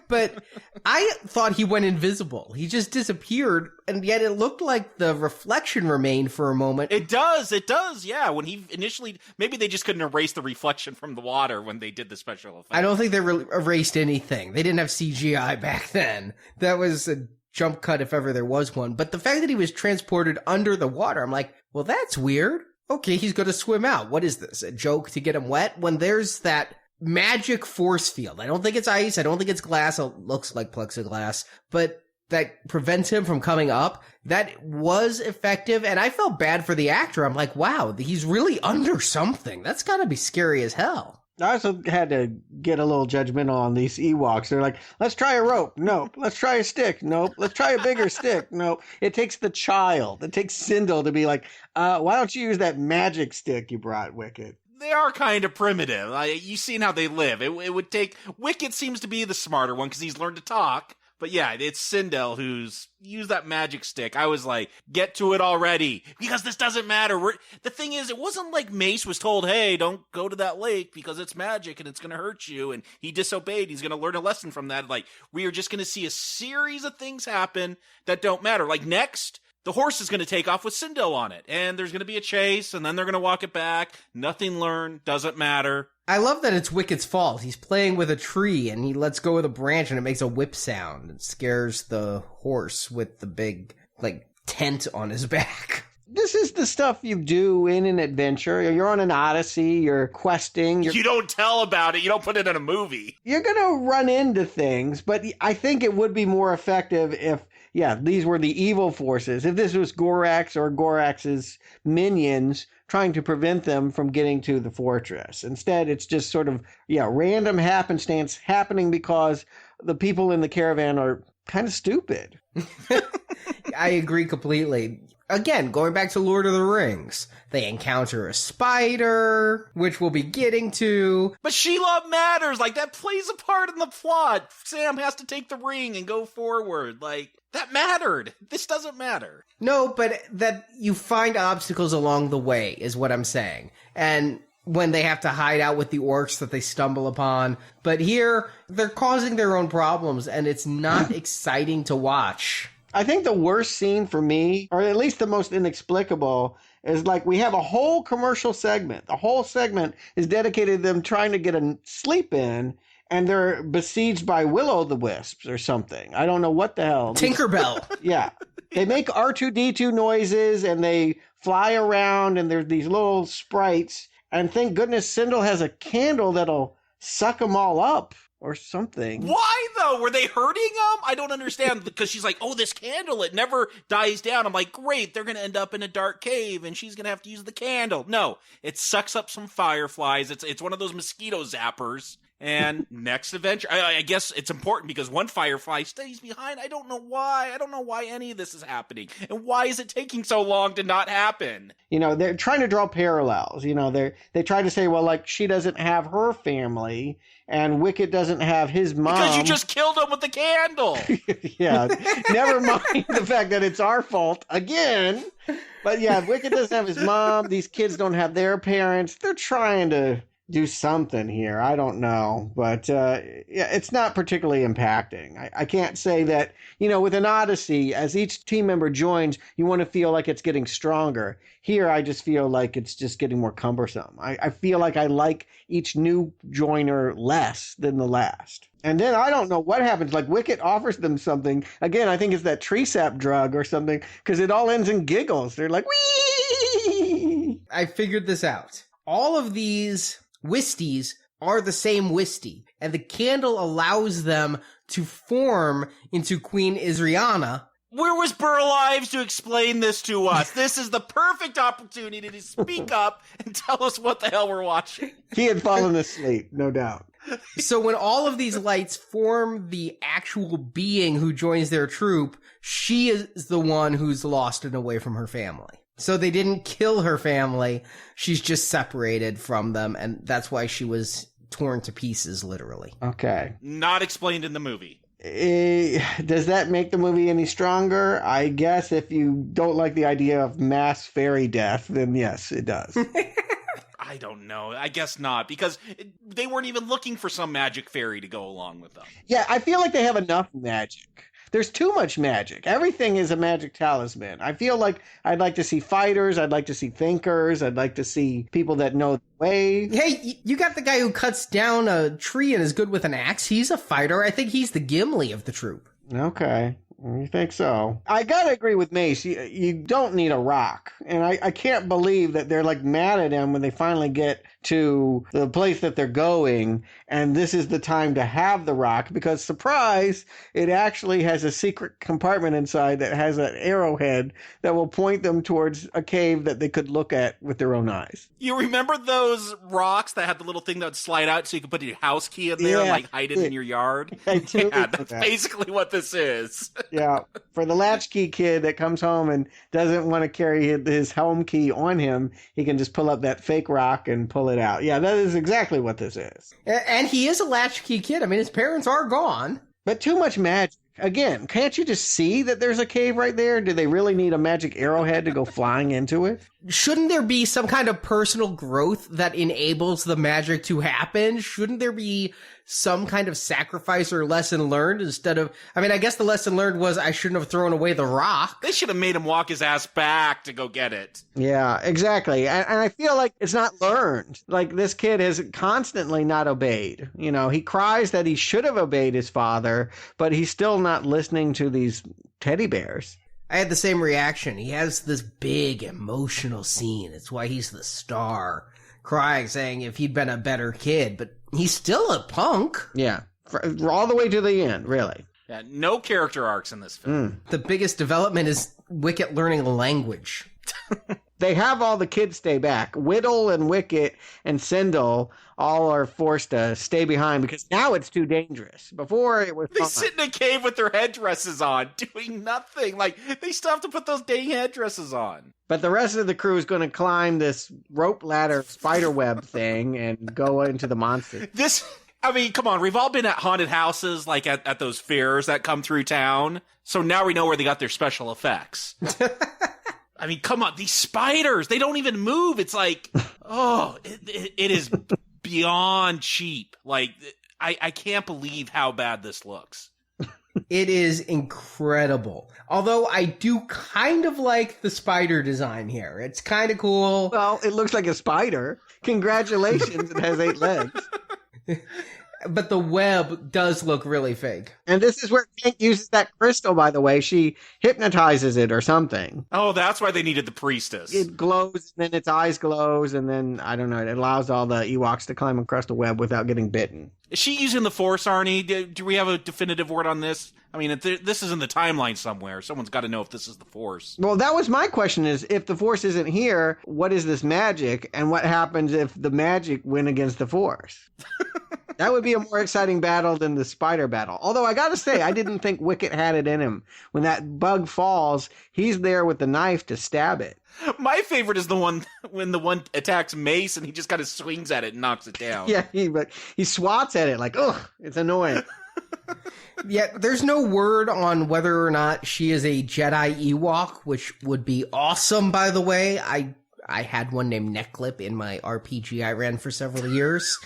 But I thought he went invisible. He just disappeared, and yet it looked like the reflection remained for a moment. It does, yeah. When he initially, maybe they just couldn't erase the reflection from the water when they did the special effect. I don't think they erased anything. They didn't have CGI back then. That was a jump cut if ever there was one. But the fact that he was transported under the water, I'm like, well, that's weird. Okay, he's going to swim out. What is this, a joke to get him wet? When there's that magic force field. I don't think it's ice. I don't think it's glass. It looks like plexiglass, but that prevents him from coming up. That was effective, and I felt bad for the actor. I'm like, wow, he's really under something. That's gotta be scary as hell. I also had to get a little judgmental on these Ewoks. They're like, let's try a rope. Nope. Let's try a stick. Nope. Let's try a bigger stick. Nope. It takes the child. It takes Sindel to be like, why don't you use that magic stick you brought, Wicket? They are kind of primitive. You've seen how they live. It would take... Wicket seems to be the smarter one because he's learned to talk. But yeah, it's Sindel who's used that magic stick. I was like, get to it already, because this doesn't matter. The thing is, it wasn't like Mace was told, hey, don't go to that lake because it's magic and it's going to hurt you. And he disobeyed. He's going to learn a lesson from that. Like, we are just going to see a series of things happen that don't matter. Like, next, the horse is going to take off with Sindel on it. And there's going to be a chase, and then they're going to walk it back. Nothing learned. Doesn't matter. I love that it's Wicket's fault. He's playing with a tree, and he lets go of a branch, and it makes a whip sound. It scares the horse with the big, tent on his back. This is the stuff you do in an adventure. You're on an odyssey, you're questing. You don't tell about it. You don't put it in a movie. You're going to run into things, but I think it would be more effective if, these were the evil forces. If this was Gorax or Gorax's minions trying to prevent them from getting to the fortress. Instead, it's just sort of, random happenstance happening because the people in the caravan are kind of stupid. I agree completely. Again, going back to Lord of the Rings, they encounter a spider, which we'll be getting to. But Shelob matters. That plays a part in the plot. Sam has to take the ring and go forward. That mattered. This doesn't matter. No, but that you find obstacles along the way is what I'm saying. And when they have to hide out with the orcs that they stumble upon. But here, they're causing their own problems, and it's not exciting to watch. I think the worst scene for me, or at least the most inexplicable, is we have a whole commercial segment. The whole segment is dedicated to them trying to get a sleep in, and they're besieged by will-o'-the-wisps or something. I don't know what the hell. Tinkerbell. Yeah. They make R2-D2 noises, and they fly around, and there's these little sprites. And thank goodness Sindel has a candle that'll suck them all up. Or something. Why, though? Were they hurting him? I don't understand, because she's like, oh, this candle, it never dies down. I'm like, great, they're going to end up in a dark cave, and she's going to have to use the candle. No, it sucks up some fireflies. It's one of those mosquito zappers. And next adventure, I guess it's important because one firefly stays behind. I don't know why. I don't know why any of this is happening. And why is it taking so long to not happen? They're trying to draw parallels. They try to say, well, she doesn't have her family, and Wicket doesn't have his mom. Because you just killed him with the candle. Yeah. Never mind the fact that it's our fault again. But Wicket doesn't have his mom. These kids don't have their parents. They're trying to do something here. I don't know. But it's not particularly impacting. I can't say that, with an Odyssey, as each team member joins, you want to feel like it's getting stronger. Here, I just feel like it's just getting more cumbersome. I feel like I like each new joiner less than the last. And then I don't know what happens. Wicket offers them something. Again, I think it's that tree sap drug or something, because it all ends in giggles. They're like, wee! I figured this out. All of these Wisties are the same Wisty, and the candle allows them to form into Queen Isriana. Where was Burl Ives to explain this to us? This is the perfect opportunity to speak up and tell us what the hell we're watching. He had fallen asleep, no doubt. So when all of these lights form the actual being who joins their troop, she is the one who's lost and away from her family. So they didn't kill her family. She's just separated from them, and that's why she was torn to pieces, literally. Okay. Not explained in the movie. Does that make the movie any stronger? I guess if you don't like the idea of mass fairy death, then yes, it does. I don't know. I guess not, because they weren't even looking for some magic fairy to go along with them. Yeah, I feel like they have enough magic. There's too much magic. Everything is a magic talisman. I feel like I'd like to see fighters. I'd like to see thinkers. I'd like to see people that know the way. Hey, you got the guy who cuts down a tree and is good with an axe. He's a fighter. I think he's the Gimli of the troop. Okay. You think so? I gotta agree with Mace. You don't need a rock. And I can't believe that they're like mad at him when they finally get to the place that they're going. And this is the time to have the rock because, surprise, it actually has a secret compartment inside that has an arrowhead that will point them towards a cave that they could look at with their own eyes. You remember those rocks that had the little thing that would slide out so you could put your house key in there and like hide it in your yard? I do. Yeah, that's basically what this is. Yeah, for the latchkey kid that comes home and doesn't want to carry his home key on him, he can just pull up that fake rock and pull it out. Yeah, that is exactly what this is. And he is a latchkey kid. I mean, his parents are gone. But too much magic. Again, can't you just see that there's a cave right there? Do they really need a magic arrowhead to go flying into it? Shouldn't there be some kind of personal growth that enables the magic to happen? Shouldn't there be some kind of sacrifice or lesson learned instead of... I mean, I guess the lesson learned was I shouldn't have thrown away the rock. They should have made him walk his ass back to go get it. Yeah, exactly. And I feel like it's not learned. Like, this kid has constantly not obeyed. You know, he cries that he should have obeyed his father, but he's still not listening to these teddy bears. I had the same reaction. He has this big emotional scene. It's why he's the star. Crying, saying if he'd been a better kid, but he's still a punk. Yeah, all the way to the end, really. Yeah, no character arcs in this film. The biggest development is Wicket learning a language. They have all the kids stay back. Whittle and Wicket and Sindel all are forced to stay behind because now it's too dangerous. Before it was They fun. sit in a cave with their headdresses on, doing nothing. Like, they still have to put those dang headdresses on. But the rest of the crew is going to climb this rope ladder spider web thing and go into the monster. I mean, come on, we've all been at haunted houses, like at those fairs that come through town. So now we know where they got their special effects. I mean, come on, these spiders, they don't even move. It's like, oh, it is beyond cheap. Like, I can't believe how bad this looks. It is incredible. Although I do kind of like the spider design here. It's kind of cool. Well, it looks like a spider. Congratulations, it has 8 legs. But the web does look really fake. And this is where Kate uses that crystal, by the way. She hypnotizes it or something. Oh, that's why they needed the priestess. It glows, and then its eyes glows, and then, I don't know, it allows all the Ewoks to climb across the web without getting bitten. Is she using the Force, Arnie? Do we have a definitive word on this? I mean, this is in the timeline somewhere. Someone's got to know if this is the Force. Well, that was my question is, if the Force isn't here, what is this magic? And what happens if the magic went against the Force? That would be a more exciting battle than the spider battle. Although I gotta say, I didn't think Wicket had it in him. When that bug falls, he's there with the knife to stab it. My favorite is the one when the one attacks Mace and he just kind of swings at it and knocks it down. Yeah, he swats at it like, ugh, it's annoying. Yeah, there's no word on whether or not she is a Jedi Ewok, which would be awesome, by the way. I had one named Necklip in my RPG I ran for several years.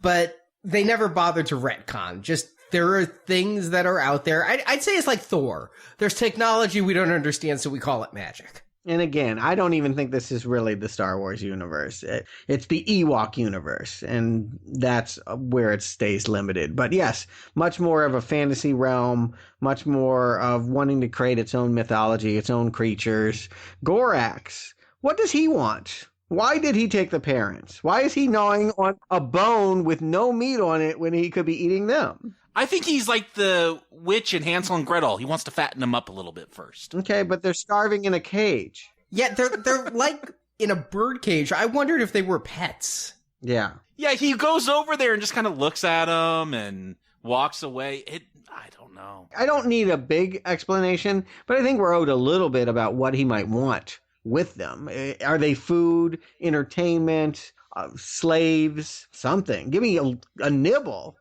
But they never bothered to retcon. Just, there are things that are out there. I'd say it's like Thor. There's technology we don't understand, so we call it magic. And again, I don't even think this is really the Star Wars universe. It's the Ewok universe, and that's where it stays limited. But yes, much more of a fantasy realm, much more of wanting to create its own mythology, its own creatures. Gorax, what does he want? Why did he take the parents? Why is he gnawing on a bone with no meat on it when he could be eating them? I think he's like the witch in Hansel and Gretel. He wants to fatten them up a little bit first. Okay, but they're starving in a cage. Yeah, they're like in a bird cage. I wondered if they were pets. Yeah. Yeah, he goes over there and just kind of looks at them and walks away. I don't know. I don't need a big explanation, but I think we're owed a little bit about what he might want with them. Are they food, entertainment, slaves, something. Give me a nibble.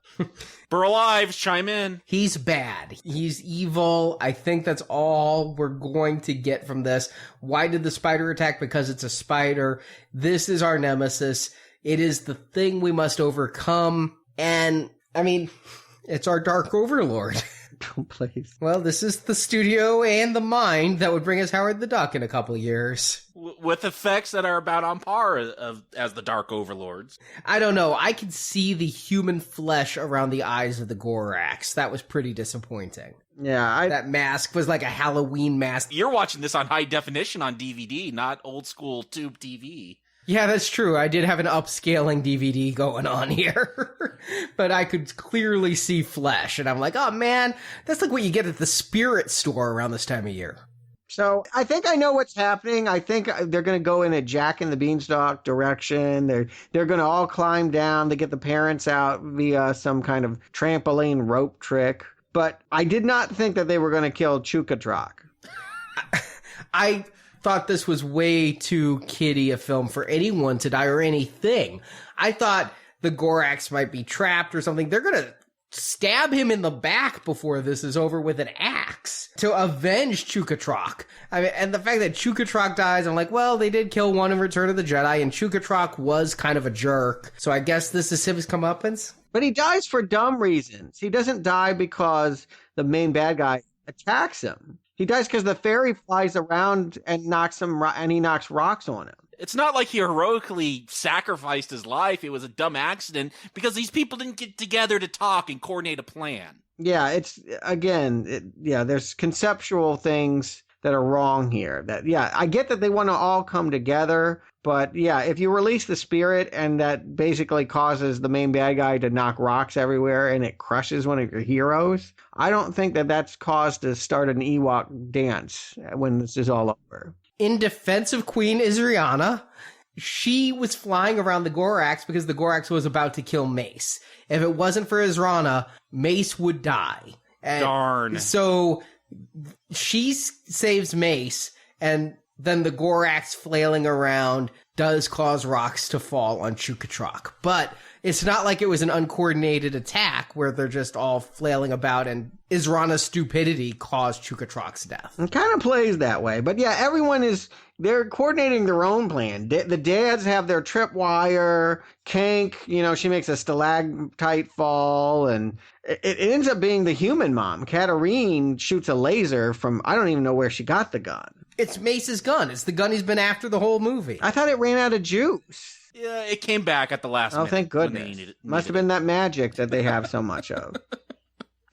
Burl Ives, chime in. He's bad. He's evil. I think that's all we're going to get from this. Why did the spider attack? Because it's a spider. This is our nemesis. It is the thing we must overcome. And, I mean, it's our Dark Overlord. Please. Well, this is the studio and the mind that would bring us Howard the Duck in a couple of years. With effects that are about on par as the Dark Overlords. I don't know. I could see the human flesh around the eyes of the Gorax. That was pretty disappointing. Yeah, that mask was like a Halloween mask. You're watching this on high definition on DVD, not old school tube TV. Yeah, that's true. I did have an upscaling DVD going on here. But I could clearly see flesh. And I'm like, oh man, that's like what you get at the Spirit store around this time of year. So I think I know what's happening. I think they're going to go in a Jack and the Beanstalk direction. They're going to all climb down to get the parents out via some kind of trampoline rope trick. But I did not think that they were going to kill Chukatrak. I thought this was way too kiddie a film for anyone to die or anything. I thought the Gorax might be trapped or something. They're going to stab him in the back before this is over with an axe to avenge Chukatrak. I mean, and the fact that Chukatrak dies, I'm like, well, they did kill one in Return of the Jedi, and Chukatrak was kind of a jerk. So I guess this is his comeuppance. But he dies for dumb reasons. He doesn't die because the main bad guy attacks him. He dies because the fairy flies around and he knocks rocks on him. It's not like he heroically sacrificed his life. It was a dumb accident because these people didn't get together to talk and coordinate a plan. Yeah, there's conceptual things that are wrong here. I get that they want to all come together, but yeah, if you release the spirit and that basically causes the main bad guy to knock rocks everywhere and it crushes one of your heroes, I don't think that that's cause to start an Ewok dance when this is all over. In defense of Queen Isriana, she was flying around the Gorax because the Gorax was about to kill Mace. If it wasn't for Isriana, Mace would die. And darn. So she saves Mace, and then the Gorax flailing around does cause rocks to fall on Chukatrak. But it's not like it was an uncoordinated attack where they're just all flailing about and Israna's stupidity caused Chukatrak's death. It kind of plays that way. But yeah, they're coordinating their own plan. The dads have their tripwire. Kank, she makes a stalactite fall, and it ends up being the human mom. Katarine shoots a laser from, I don't even know where she got the gun. It's Mace's gun. It's the gun he's been after the whole movie. I thought it ran out of juice. Yeah, it came back at the last minute. Oh, thank goodness. Must have been that magic that they have so much of.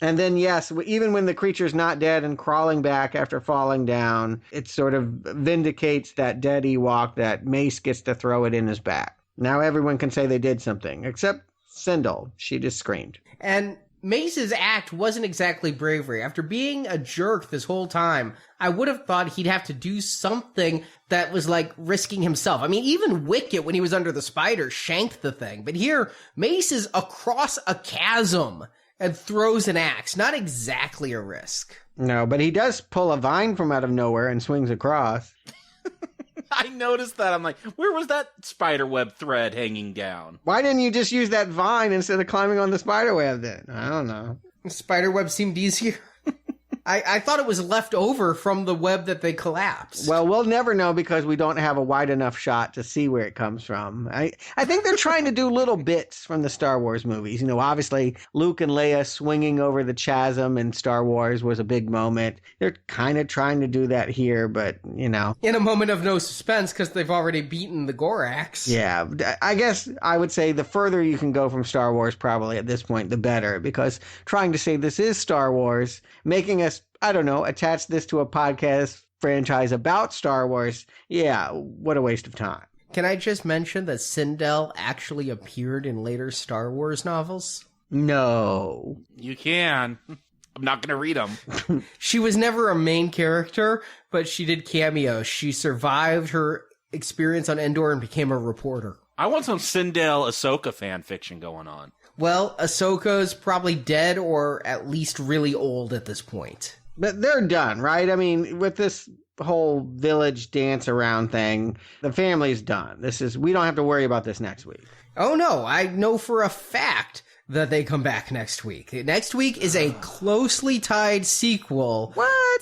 And then, yes, even when the creature's not dead and crawling back after falling down, it sort of vindicates that dead Ewok that Mace gets to throw it in his back. Now everyone can say they did something, except Sindel. She just screamed. And Mace's act wasn't exactly bravery. After being a jerk this whole time, I would have thought he'd have to do something that was like risking himself. I mean, even Wicket, when he was under the spider, shanked the thing. But here, Mace is across a chasm and throws an axe. Not exactly a risk. No, but he does pull a vine from out of nowhere and swings across. I noticed that. I'm like, where was that spiderweb thread hanging down? Why didn't you just use that vine instead of climbing on the spiderweb then? I don't know. Spiderweb seemed easier. I thought it was left over from the web that they collapsed. Well, we'll never know because we don't have a wide enough shot to see where it comes from. I think they're trying to do little bits from the Star Wars movies. Obviously, Luke and Leia swinging over the chasm in Star Wars was a big moment. They're kind of trying to do that here, but, In a moment of no suspense because they've already beaten the Gorax. Yeah, I guess I would say the further you can go from Star Wars probably at this point, the better. Because trying to say this is Star Wars, making us, I don't know, attach this to a podcast franchise about Star Wars. Yeah, what a waste of time. Can I just mention that Sindel actually appeared in later Star Wars novels? No. You can. I'm not going to read them. She was never a main character, but she did cameos. She survived her experience on Endor and became a reporter. I want some Sindel Ahsoka fan fiction going on. Well, Ahsoka's probably dead or at least really old at this point. But they're done, right? I mean, with this whole village dance around thing, the family's done. We don't have to worry about this next week. Oh, no, I know for a fact that they come back next week. Next week is a closely tied sequel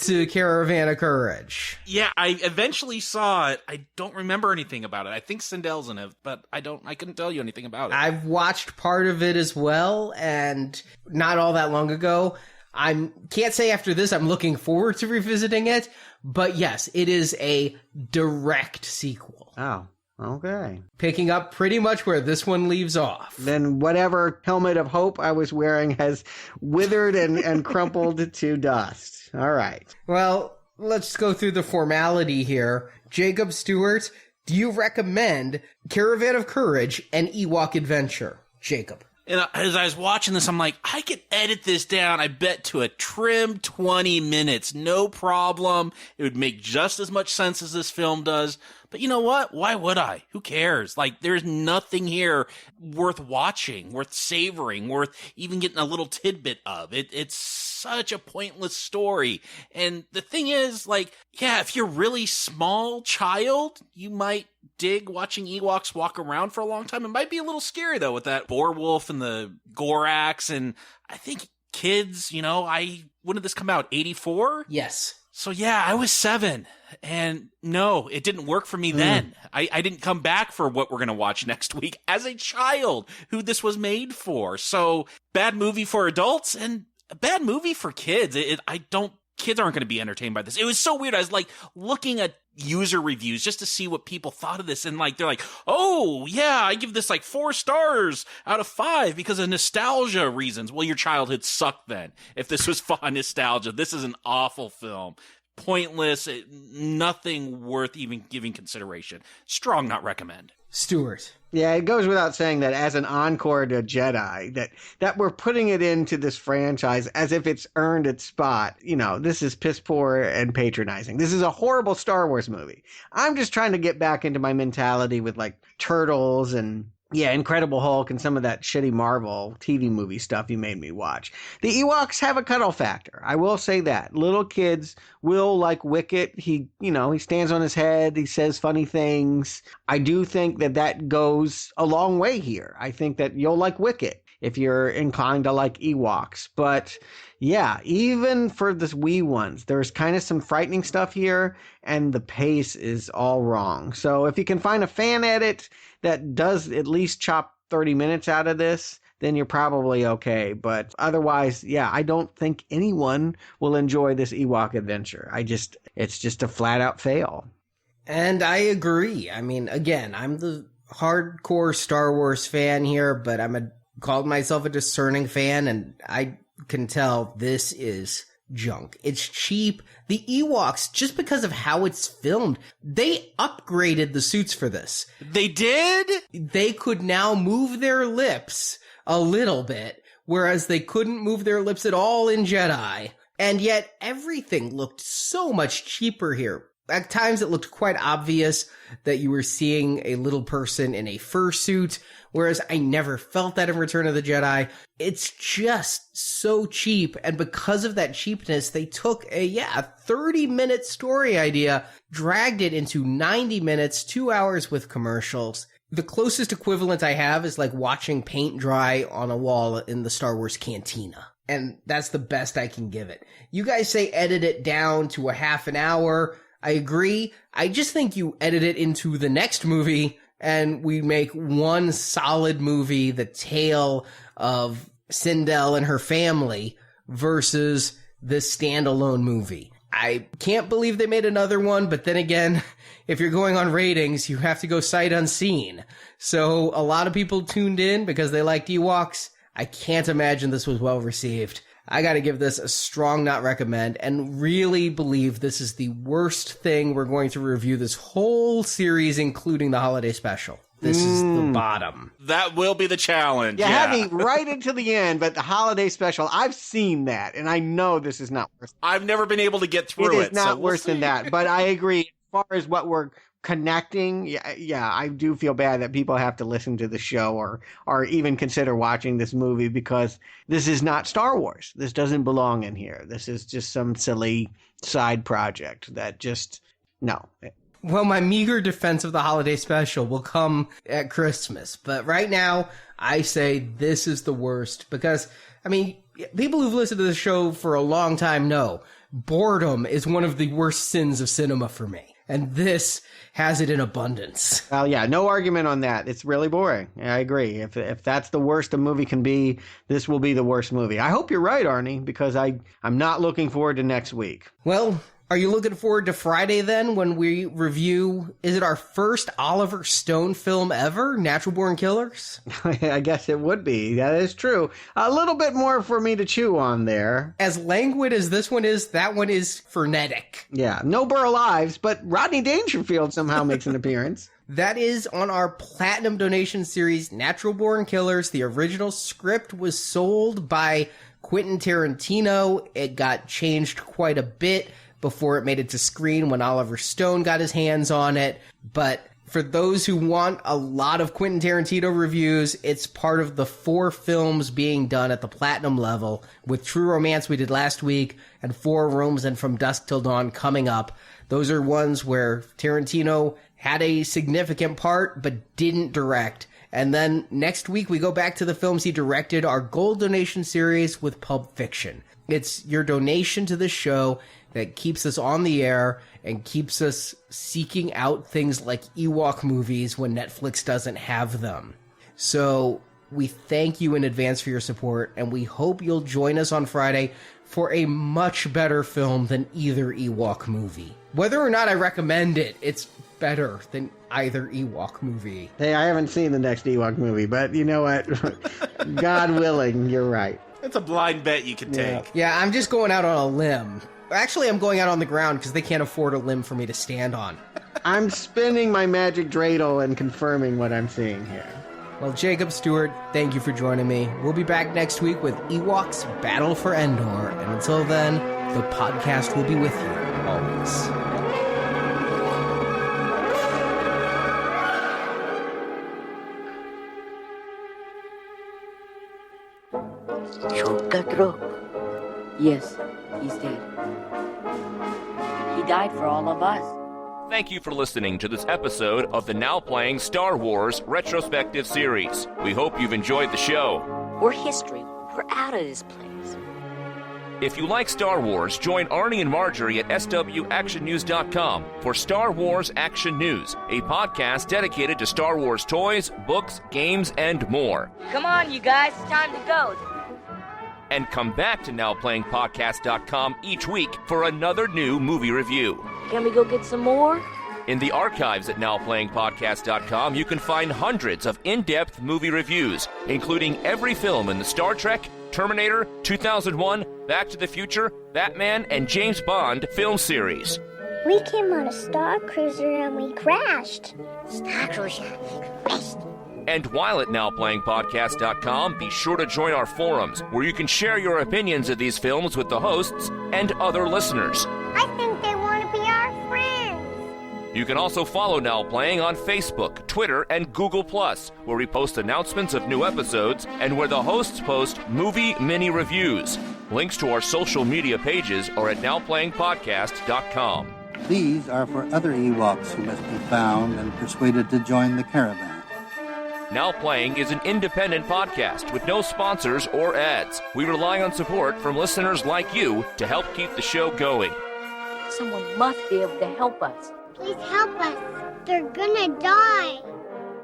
to Caravan of Courage. Yeah, I eventually saw it. I don't remember anything about it. I think Sindel's in it, but I couldn't tell you anything about it. I've watched part of it as well, and not all that long ago. I can't say after this I'm looking forward to revisiting it, but yes, it is a direct sequel. Oh. Okay. Picking up pretty much where this one leaves off. Then whatever helmet of hope I was wearing has withered and crumpled to dust. All right. Well, let's go through the formality here. Jacob Stewart, do you recommend Caravan of Courage and Ewok Adventure? Jacob. And as I was watching this, I'm like, I could edit this down, I bet, to a trim 20 minutes. No problem. It would make just as much sense as this film does. But you know what? Why would I? Who cares? Like, there's nothing here worth watching, worth savoring, worth even getting a little tidbit of. It's such a pointless story. And the thing is, like, yeah, if you're a really small child, you might dig watching Ewoks walk around for a long time. It might be a little scary, though, with that boar wolf and the Gorax. And I think kids, when did this come out? 84? Yes. So yeah, I was 7. And no, it didn't work for me then. I didn't come back for what we're going to watch next week as a child who this was made for. So bad movie for adults and a bad movie for kids. Kids aren't going to be entertained by this. It was so weird. I was like looking at user reviews just to see what people thought of this. And like, they're like, oh yeah, I give this like 4 stars out of 5 because of nostalgia reasons. Well, your childhood sucked then. If this was fun nostalgia, this is an awful film. Pointless, nothing worth even giving consideration. Strong not recommend. Stewart. Yeah, it goes without saying that as an encore to Jedi, that we're putting it into this franchise as if it's earned its spot. This is piss poor and patronizing. This is a horrible Star Wars movie. I'm just trying to get back into my mentality with like Turtles and Incredible Hulk and some of that shitty Marvel TV movie stuff you made me watch. The Ewoks have a cuddle factor. I will say that. Little kids will like Wicket. He stands on his head. He says funny things. I do think that goes a long way here. I think that you'll like Wicket if you're inclined to like Ewoks. But yeah, even for the wee ones, there's kind of some frightening stuff here, and the pace is all wrong. So if you can find a fan edit that does at least chop 30 minutes out of this, then you're probably okay. But otherwise, yeah, I don't think anyone will enjoy this Ewok Adventure. It's just a flat out fail. And I agree. I mean, again, I'm the hardcore Star Wars fan here, but called myself a discerning fan, and I can tell this is junk. It's cheap. The Ewoks, just because of how it's filmed, they upgraded the suits for this. They did? They could now move their lips a little bit, whereas they couldn't move their lips at all in Jedi. And yet everything looked so much cheaper here. At times it looked quite obvious that you were seeing a little person in a fursuit, whereas I never felt that in Return of the Jedi. It's just so cheap, and because of that cheapness, they took a 30-minute story idea, dragged it into 90 minutes, 2 hours with commercials. The closest equivalent I have is like watching paint dry on a wall in the Star Wars cantina. And that's the best I can give it. You guys say edit it down to a half an hour. I agree. I just think you edit it into the next movie and we make one solid movie, the tale of Sindel and her family versus this standalone movie. I can't believe they made another one, but then again, if you're going on ratings, you have to go sight unseen. So a lot of people tuned in because they liked Ewoks. I can't imagine this was well received. I gotta give this a strong not recommend and really believe this is the worst thing we're going to review this whole series, including the holiday special. This is the bottom. That will be the challenge. You had me right into the end, but the holiday special, I've seen that, and I know this is not worse. I've never been able to get through it. It is not worse than that, but I agree. As far as what we're connecting, yeah, I do feel bad that people have to listen to the show or even consider watching this movie because this is not Star Wars. This doesn't belong in here. This is just some silly side project that just No. Well, my meager defense of the holiday special will come at Christmas. But right now, I say this is the worst because, I mean, people who've listened to the show for a long time know boredom is one of the worst sins of cinema for me. And this has it in abundance. Well, yeah, no argument on that. It's really boring. I agree. If that's the worst a movie can be, this will be the worst movie. I hope you're right, Arnie, because I'm not looking forward to next week. Well, are you looking forward to Friday then when we review, is it our first Oliver Stone film ever, Natural Born Killers? I guess it would be. That is true. A little bit more for me to chew on there. As languid as this one is, that one is frenetic. Yeah, no Burl Ives, but Rodney Dangerfield somehow makes an appearance. That is on our Platinum donation series, Natural Born Killers. The original script was sold by Quentin Tarantino. It got changed quite a bit before it made it to screen when Oliver Stone got his hands on it. But for those who want a lot of Quentin Tarantino reviews, it's part of the 4 films being done at the Platinum level, with True Romance we did last week, and 4 Rooms and From Dusk Till Dawn coming up. Those are ones where Tarantino had a significant part, but didn't direct. And then next week we go back to the films he directed, our Gold Donation series with Pulp Fiction. It's your donation to the show that keeps us on the air and keeps us seeking out things like Ewok movies when Netflix doesn't have them. So we thank you in advance for your support, and we hope you'll join us on Friday for a much better film than either Ewok movie. Whether or not I recommend it, it's better than either Ewok movie. Hey, I haven't seen the next Ewok movie, but you know what? God willing, you're right. It's a blind bet you can take. Yeah, I'm just going out on a limb. Actually, I'm going out on the ground because they can't afford a limb for me to stand on. I'm spinning my magic dreidel and confirming what I'm seeing here. Well, Jacob Stewart, thank you for joining me. We'll be back next week with Ewoks Battle for Endor. And until then, the podcast will be with you always. Yes, he's dead. He died for all of us. Thank you for listening to this episode of the Now Playing Star Wars Retrospective Series. We hope you've enjoyed the show. We're history. We're out of this place. If you like Star Wars, join Arnie and Marjorie at swactionnews.com for Star Wars Action News, a podcast dedicated to Star Wars toys, books, games, and more. Come on, you guys. It's time to go. And come back to NowPlayingPodcast.com each week for another new movie review. Can we go get some more? In the archives at NowPlayingPodcast.com, you can find hundreds of in-depth movie reviews, including every film in the Star Trek, Terminator, 2001, Back to the Future, Batman, and James Bond film series. We came on a Star Cruiser and we crashed. Star Cruiser crashed. And while at NowPlayingPodcast.com, be sure to join our forums, where you can share your opinions of these films with the hosts and other listeners. I think they want to be our friends. You can also follow Now Playing on Facebook, Twitter, and Google+, where we post announcements of new episodes and where the hosts post movie mini-reviews. Links to our social media pages are at NowPlayingPodcast.com. These are for other Ewoks who must be found and persuaded to join the Caravan. Now Playing is an independent podcast with no sponsors or ads. We rely on support from listeners like you to help keep the show going. Someone must be able to help us. Please help us. They're gonna die.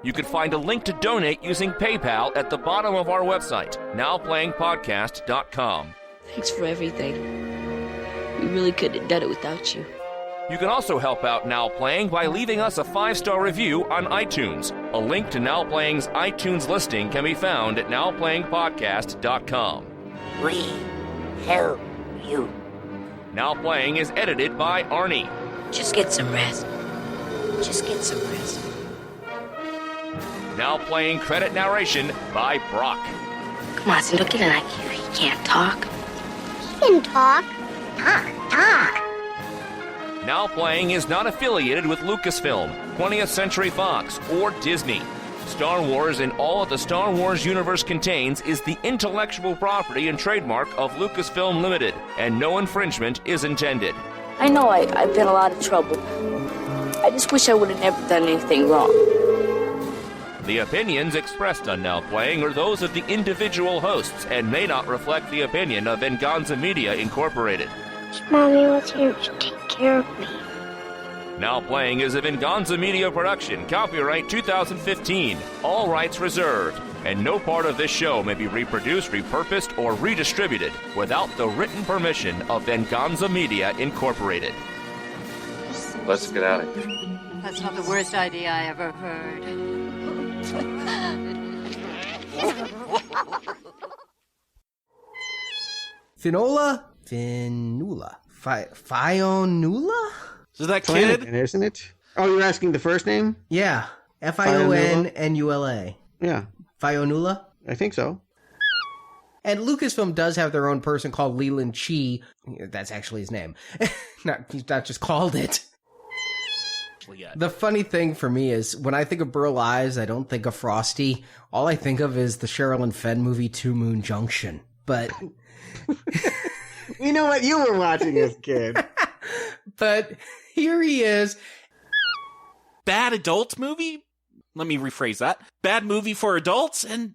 You can find a link to donate using PayPal at the bottom of our website, NowPlayingPodcast.com. Thanks for everything. We really couldn't have done it without you. You can also help out Now Playing by leaving us a 5-star review on iTunes. A link to Now Playing's iTunes listing can be found at NowPlayingPodcast.com. We help you. Now Playing is edited by Arnie. Just get some rest. Just get some rest. Now Playing credit narration by Brock. Come on, Cinderella, get in like you. He can't talk. He can talk. Talk. Now Playing is not affiliated with Lucasfilm, 20th Century Fox, or Disney. Star Wars and all that the Star Wars universe contains is the intellectual property and trademark of Lucasfilm Limited, and no infringement is intended. I know I've been a lot of trouble. I just wish I would have never done anything wrong. The opinions expressed on Now Playing are those of the individual hosts and may not reflect the opinion of Venganza Media Incorporated. Mommy was here to take care of me. Now Playing is a Venganza Media production, copyright 2015, all rights reserved, and no part of this show may be reproduced, repurposed, or redistributed without the written permission of Venganza Media Incorporated. Let's get out of here. That's not the worst idea I ever heard. Fionnuala? Fionnuala? Is that kid? Isn't it? Oh, you're asking the first name? Yeah. Fionnuala. Yeah. Fionnuala? I think so. And Lucasfilm does have their own person called Leland Chi. That's actually his name. He's not just called it. The funny thing for me is, when I think of Burl Ives, I don't think of Frosty. All I think of is the Sherilyn Fenn movie, Two Moon Junction. But... We know what you were watching as a kid. But here he is. Bad adult movie? Let me rephrase that. Bad movie for adults, and